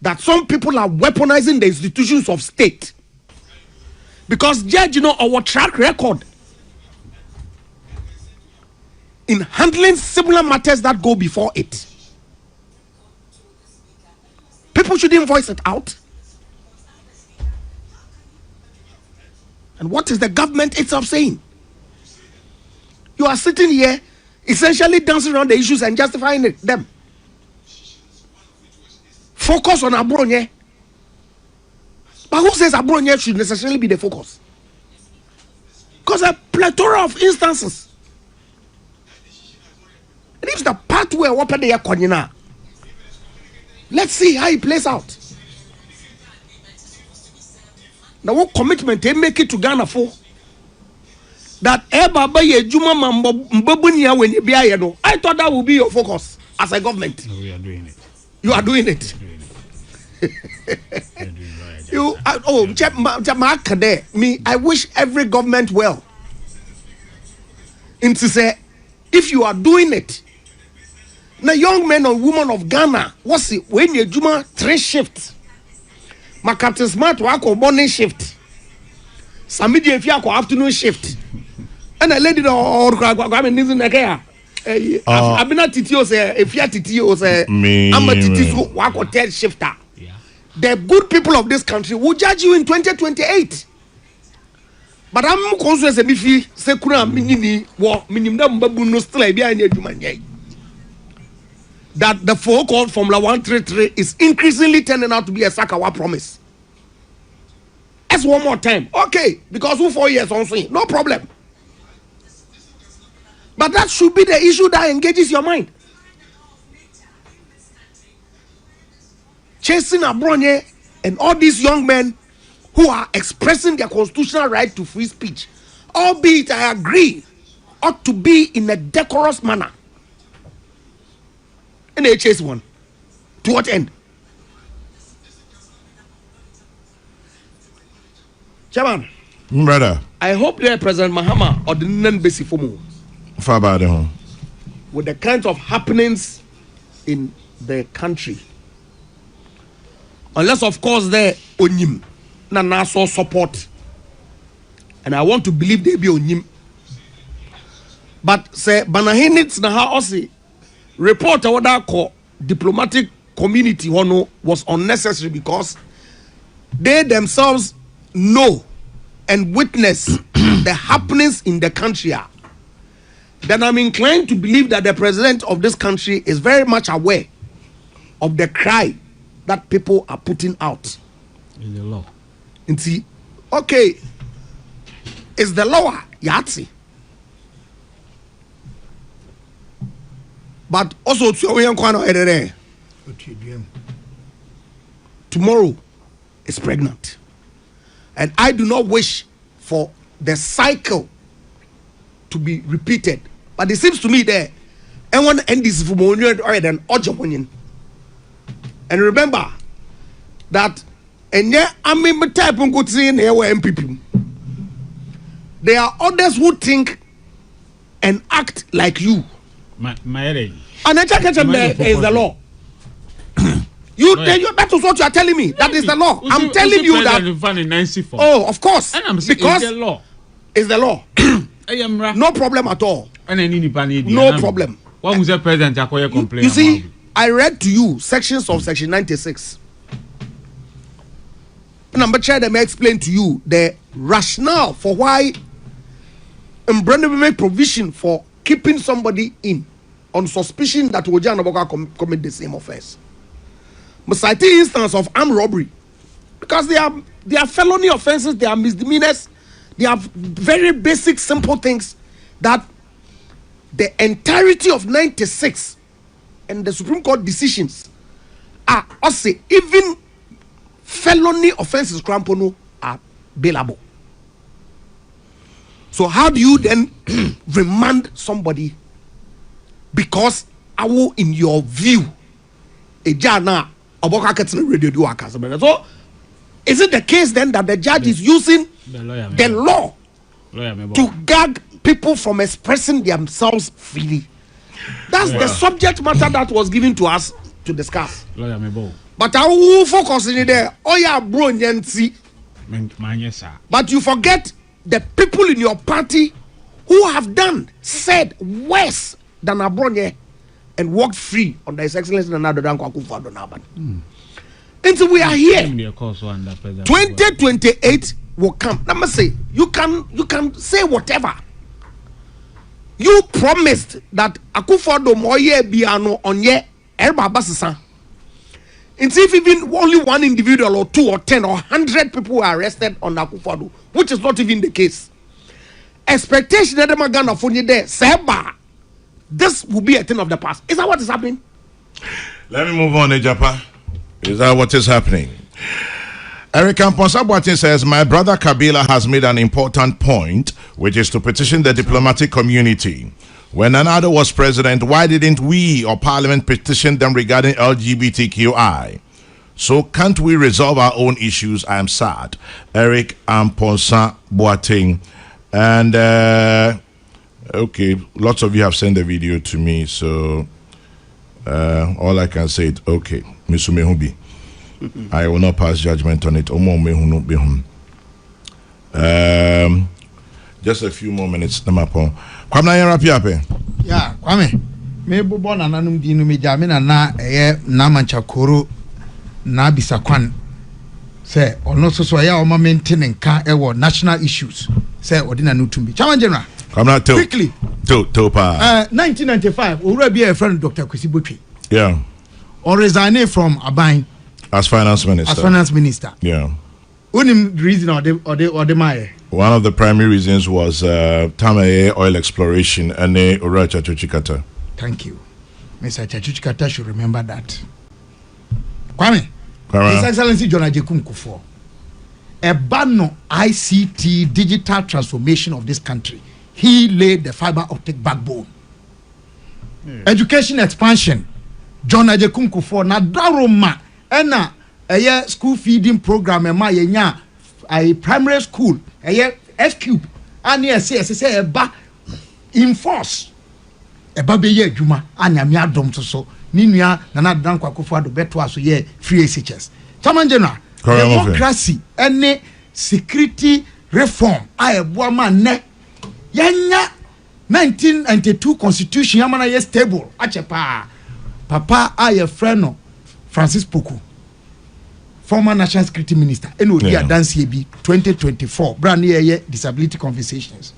that some people are weaponizing the institutions of state, because judge, our track record in handling similar matters that go before it, people shouldn't voice it out. And what is the government itself saying? You are sitting here essentially dancing around the issues and justifying them. Focus on Abronye. But who says Abronye should necessarily be the focus? Because a plethora of instances. It is the pathway what they are calling now. Let's see how it plays out. Now what commitment they make it to Ghana for? That I thought that would be your focus as a government. No, we are doing it. You are doing it. I wish every government well. And to say, if you are doing it, now young men or women of Ghana, what's it when you do 3 shifts? My Captain Smart work on morning shift. Samedi if you afternoon shift. And a lady or I've been at Titio say if you Titio say I'm a Titio work or 10 shifter. The good people of this country will judge you in 2028. But I'm conscious of if you say Kura minini war minimum babu no still be that the so-called Formula 133 is increasingly turning out to be a Sakawa promise. test one more time. Okay, because who 4 years on swing, no problem. But that should be the issue that engages your mind. Chasing Abronye and all these young men who are expressing their constitutional right to free speech, albeit I agree, ought to be in a decorous manner. And they chase one. To what end? Chairman, brother, I hope that President Mahama or the NDC FOMO with the kinds of happenings in the country, unless of course they onyim na naso support, and I want to believe they be onyim, but say banahinits na ha osi report what I call diplomatic community was unnecessary because they themselves know and witness the happenings in the country. Then I'm inclined to believe that the president of this country is very much aware of the cry that people are putting out in the law. And see, okay, is the law Yahtzee? But also tomorrow is pregnant, and I do not wish for the cycle to be repeated. But it seems to me there, and one NDC for than Ojamonyan. And remember that I'm type of good saying here were MPP. There are others who think and act like you. My and I check is the law. That is what you are telling me. That is the law. I'm telling you that. Oh, of course. Because it's the law. It's the law. No problem at all. No problem. What was the president complain? You see, I read to you sections of section 96. Number chair, they may explain to you the rationale for why Mbrande will make provision for keeping somebody in on suspicion that Oja Naboka commit the same offense. But citing instance of armed robbery, because they are felony offenses, they are misdemeanors, they are very basic, simple things that the entirety of 96 and the Supreme Court decisions are also even felony offenses crampono are bailable. So how do you then remand somebody because in your view a jana oboka ketin radio do akasa? So is it the case then that the judge is using the law to gag people from expressing themselves freely? That's the subject matter that was given to us to discuss. But I will focus in there. Oh yeah, bro, but you forget the people in your party who have said worse than Abronye and walked free on His Excellency Nana Akufo-Addo Naban. Until we are here, 2028 will come. Let me say, you can say whatever. You promised that Akufo-Addo Moye Biano Onye Elba Basaa. And if even only one individual or 2 or 10 or 100 people are arrested on Akufo-Addo, which is not even the case. Expectation that them are gonna find there, Seba, this will be a thing of the past. Is that what is happening? Let me move on, Ejapa. Is that what is happening? Eric Amponsa says, my brother Kabila has made an important point, which is to petition the diplomatic community. When Nana was president, why didn't we or Parliament petition them regarding LGBTQI? So can't we resolve our own issues? I am sad. Eric Amponsa Boateng. And okay, lots of you have sent the video to me, so all I can say is okay. Misumehubi. I will not pass judgment on it. Just a few more minutes. Yeah, Kwame. Me bobo na nanum di no me jame na na manchakoro na bisakwan. Say ono so ya o ma maintain nka e wo national issues. Say odina no tumbi. Chairman General. Quickly. Topa. 1995, Owura be a friend Dr. Kwesi Botwe. Yeah. Or resigning from Aban as finance minister. Yeah. reason or the my. One of the primary reasons was Tamaye oil exploration and Ora Chachuchikata. Thank you. Mr. Chachuchikata should remember that. Kwame. His Excellency John Ajekum Kufuor. A banner ICT digital transformation of this country. He laid the fiber optic backbone. Education expansion. John Ajekum Kufuor na daroma ena school feeding program ema yenya a primary school F-Cube and yes eba in force eba be ye adwuma anyame adom so ninua nana dan kwakofo ado beto aso ye free SHS chairman general democracy any security reform ebo ma ne yenya 1992 constitution yamana ye stable achepa papa aye friend no Francis Poku former national security minister eno dia dance bi 2024 brand new disability conversations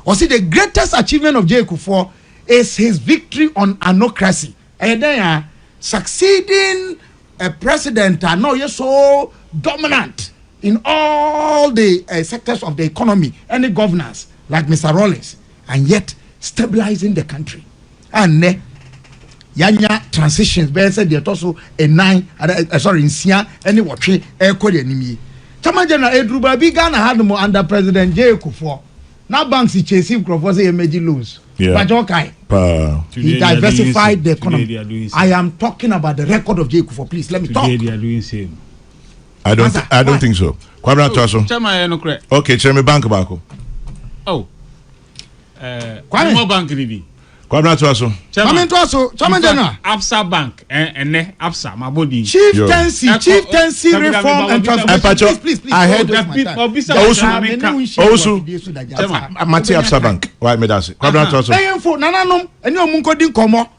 or see the greatest achievement of J. Kufuor is his victory on anocracy and then succeeding a president now you're so dominant in all the sectors of the economy and the governance like Mr. Rawlings and yet stabilizing the country and yanya transitions be said there also a 9 in sia any watwe e ko de animi chairman general Edruba bi Ghana had mo under president J. Kufuor na banks chase Kufuor say emerging loans but okay he diversified the economy. I am talking about the record of J. Kufuor. Please let me talk. They are doing same. I don't think so. Kwabra Twaso. Chairman no correct. Okay, chairman bank bako. Oh. More bank ni. Kwabra Twaso. Chairman Twaso, chairman general. Absa Bank ene Absa mabodi. Chieftaincy reform and transformation. Please. I heard also Mati Absa Bank. Why me that say? Kwabra Twaso. Eyemfo nananom eni omunkodi nkomo.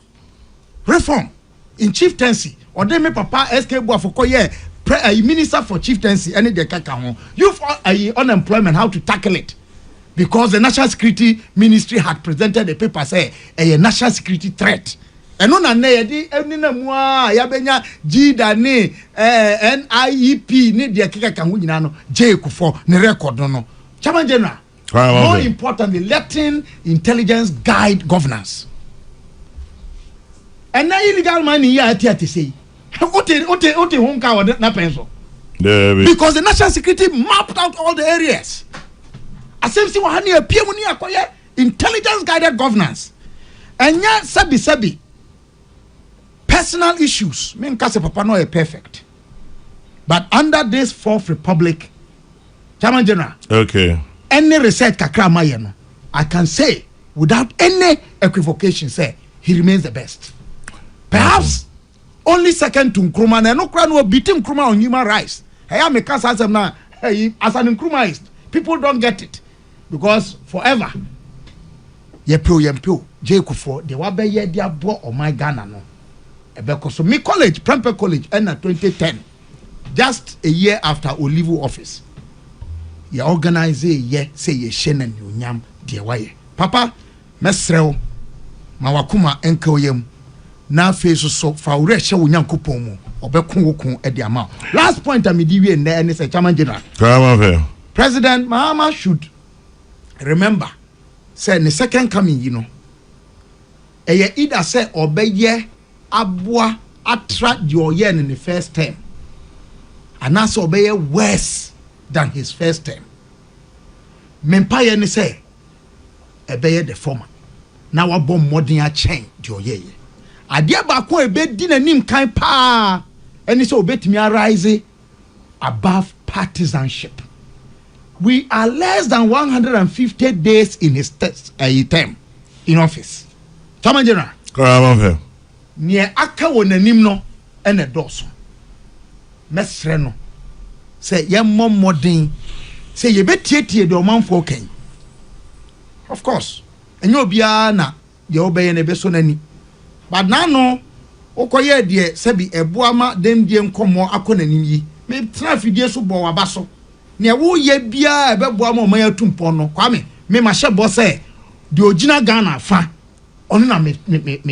Reform in chieftaincy. Ode me papa SK Buafoko ye minister for chieftaincy any de kaka ho. You for unemployment how to tackle it. Because the National Security Ministry had presented a paper say a national security threat. And on a nedi enina mwa yabenya jida ni NIEP ni dia kika kangu nyinano J. Kufuor ne record no. Chairman General. More importantly, letting intelligence guide governance. And now illegal money here at say. Ote honka wa na penso. Because the national security mapped out all the areas. Asemsi wa hani apia muni akoye intelligence guided governance. Enya sabi personal issues. Me nkase papa no perfect. But under this fourth republic, Chairman General. Okay. Any research kakra maye no, I can say without any equivocation say he remains the best. Perhaps only second to Nkrumah. Na no kra no beat Nkrumah on human rights. Hey, I make us as an Nkrumahist. People don't get it. Because forever, yempo J. Kufuor the wabe ye dia bo o my Ghana no. Ebeko so me college, Prempeh College, in 2010, just a year after Olivu office. Ye organize ye say ye shenen nyam de waye. Papa, mesreo mawakuma enka oyem na face so fa ure hye wo nyankopon mu obekun wokun e de ama. Last point am di wie na any say Chairman General. President Mahama should remember, say the second coming, you know, either say obeye abua attract your yen in the first term, and also obeye worse than his first term. Mempire ni say obeye the former. Now a bomb modern chain your ye. Adia bako ebe di na nim kan pa, and so obetimi arise above partisanship. We are less than 150 days in his term in office. Chairman General. Near aka wonanim no ene doso. Mesre no. Say ye mom modern. Say ye betie de omanfo ken. Of course. Enyo bia na ye obeye na beso nani. But now no okoye de sebi eboama dem die nkomo akonanim yi. Me trafidie so bo wabaso. Ne wo ye bia ebeboa ma oman atumpo no Kwame me ma hye bo se de ogina Ghana fa ono na me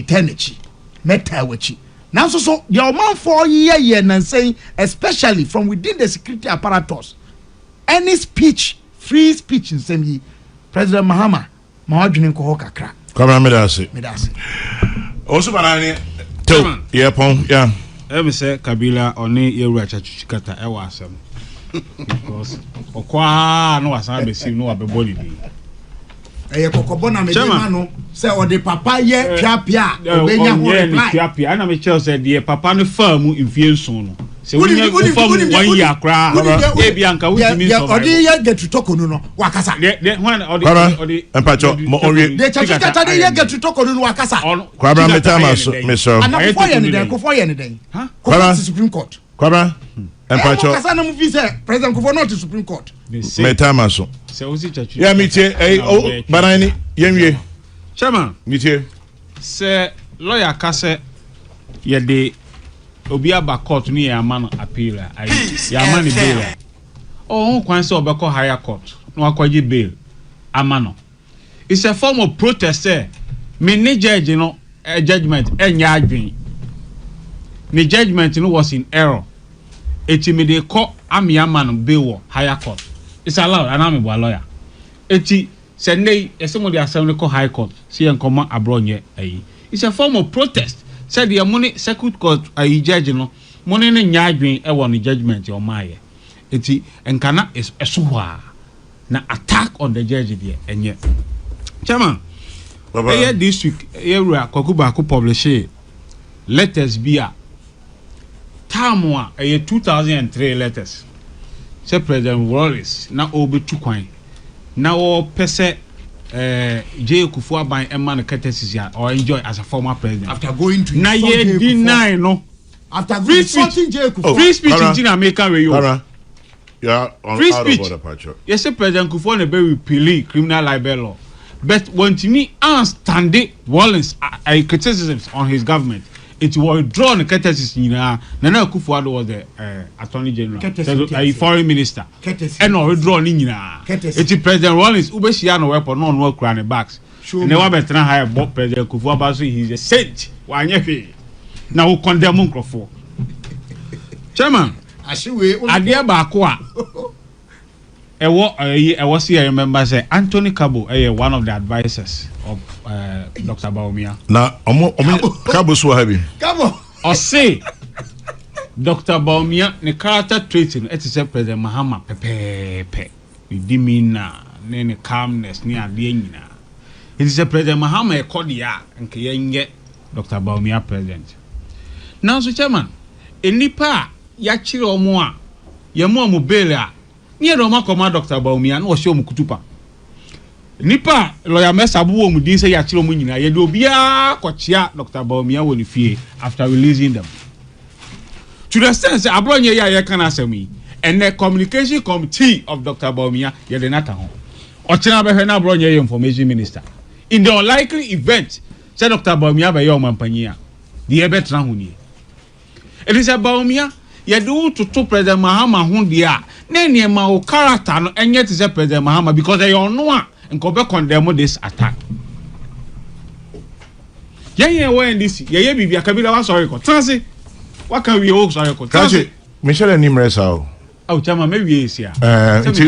tenachi meta wachi nanso so de omanfo ye na say especially from within the security apparatus any speech free speech in semi President Mahama ma wadwene ko ho kakra kwabra medase also banani to yeah pon yeah me say Kabila oni yewura chachuchikata e wa asem because okwa no wasan be sim no abeboli bi eye kokobo na medema no say o de papa ye piapia obenya ho reply piapia na me tell say de papa no farm mfie nson no se wonya farm 1 year kra e bia nka wutimi so odi ye get to talk no wakasa de when odi empacho mo onwe de chachikata de ye get to talk no wakasa kwabra metama so me so ana kofo ye ne den ha Supreme Court kwabra empacho wakasa na mu fi say President Kofo not to Supreme Court metama so se osi chachu ya mitie banani yenwie chairman mitie se lawyer kase ye de obi aba court ni ya ma no appeal ya ma ni bail oh kwan se obeko higher court no akwaji bail ama no it's a form of protest me ni judge no judgment enya adwen ni judgment no was in error eti me de ko amiama no bail higher court it's allowed and I'm a lawyer eti sendei esemo de asem ko high court see enkoma abronye ayi it's a form of protest said the money circuit court ayi judge no money ne nyaadwen e wo no judgment o maaye eti enkana esowa na attack on the judge there enye chairman baba this week ewura Kwakuba ko publish letters bia tamwa 2003 letters say President Wallace na obetu kwan na o pese J Kufu aban emma no courtesy or enjoy as a former president after going to na ye deny no after insulting J Kufu free speech in America we you yeah on free out speech. Of the yes President Kufu na be repeal criminal libel law but when to me stand Wallace criticisms on his government it was drawn courtesy na Kufu was the attorney general a foreign minister and no draw ni nyina it President Wallace ubeshia no weapon no kura ne bags and they were better high President Kufu about he's a saint wanye na who condemn Nkrofo chairman adia ba ko a ewo see I remember say Anthony Kabo one of the advisors of Dr. Baumia na Kabo so happy Kabo or say Dr. Baumia ne character trait no it is President Mahama pepepe with demeanor ne calmness ne ade nyina it is President Mahama ekodia nke yenye Dr. Baumia president now so chairman enipa ya chire omo a ye mo bail a ne do makoma Dr. Baumia na o hye omukutupa nipa lawyer Mesabu wo mu din say ya chire omo nyina ye de obia kochia Dr. Baumia woni fie after releasing them to the sense abronye ya ye kan asemi and the communication committee of Dr. Baumia ye de nata ho o chira be hwe na abronye ye information minister in the unlikely event say Dr. Baumia be ye o mampanyia the ye betra ho ni it is about Baumia ye do to President Mahama ho dia na niema o character no enye te say President Mahama because they all know nko be condemn this attack ye we NDC ye bibia Kabila wa sorry ko transi what can we all sorry ko transi Michelle Nimresa oh chama me we sia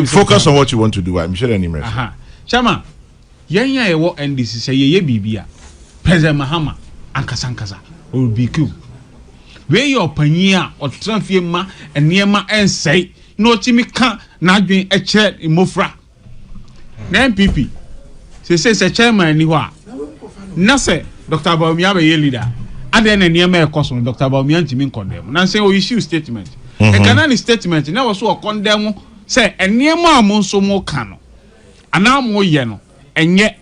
focus on what you want to do Michelle Nimresa aha chama ye wo NDC say ye bibia President Mahama ankasa or BQ where your pania or transfer ma and near ma and say no timi can na dwen e kire imofra na MPP say chairman ni ho a na say Dr. Baumia be leader ade na near ma e koso Dr. Baumia ntimi condemn na say o issue statement e kana ni statement na was o condemn say enema am nso mo ka no ana mo ye no enye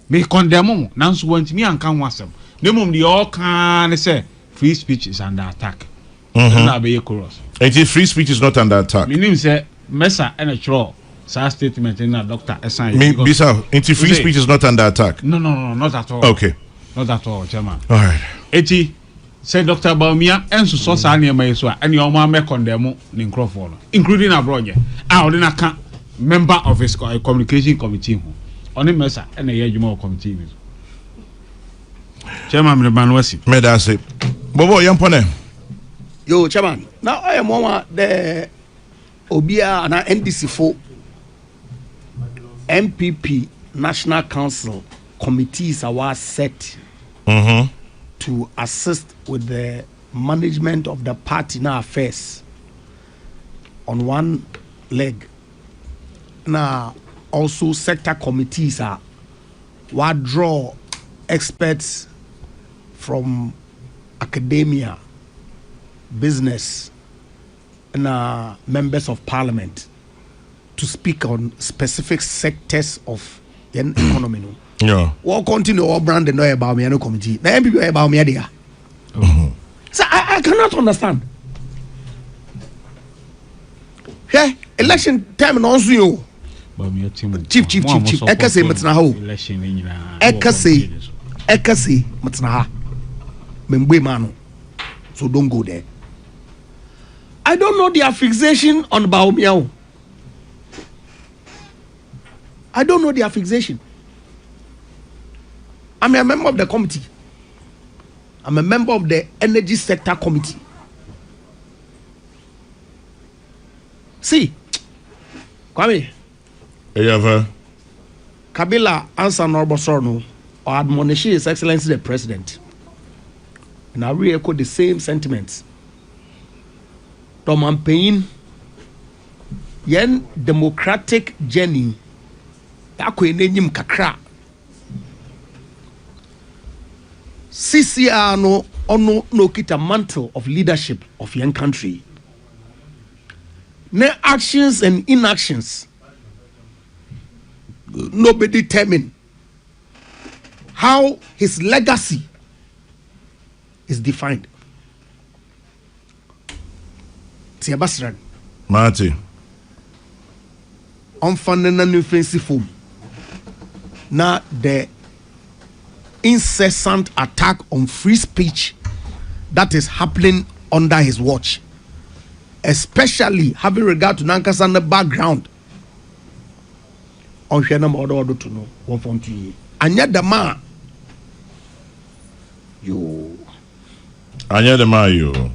me condemn mo na nso wantimi anka ho asem na mum the all can say free speech is under attack. It is free speech is not under attack. Meaning say Mesa and a troll sa statement in a doctor assign. Bisa, free speech is not under attack. No, not at all. Okay. Not at all, chairman. All right. Eti say Dr. Baumia and so sa near my so and your man me condemn in Nkrofo including Abronya. I would not member of his communication committee on the Mesa and a year committee. Chairman Mbanwasi. Medase. Bobo yampone. Yo chairman. Now I am one the obia na NDC fo MPP National Council committees are set to assist with the management of the party now affairs on one leg. Now also sector committees are what draw experts from academia, business, and members of parliament to speak on specific sectors of the economy. No? Yeah. What continue all brand and know about me and no committee. The MPP about me there. So I cannot understand. Yeah, election time and also you. Chief. Ekase matna ho. Ekase matna ha. Membe mano. So don't go there. I don't know their fixation on Baomiao. I don't know their fixation. I'm a member of the committee. I'm a member of the energy sector committee. See, Kwame. Kabila answer Norbosorno or admonish His Excellency the President. And I re-echo the same sentiments. Tom Pain, yen democratic journey, yako enenyim kakra. CCR no kita mantle of leadership of young country. Ne actions and inactions. Nobody determine how his legacy is defined. Tiabasran. Marty. Unfunded and offensive form. Now the incessant attack on free speech that is happening under his watch, especially having regard to Nankasan's background. On Shanam order to know 1.2. And yet the man, you. And yet the man, you.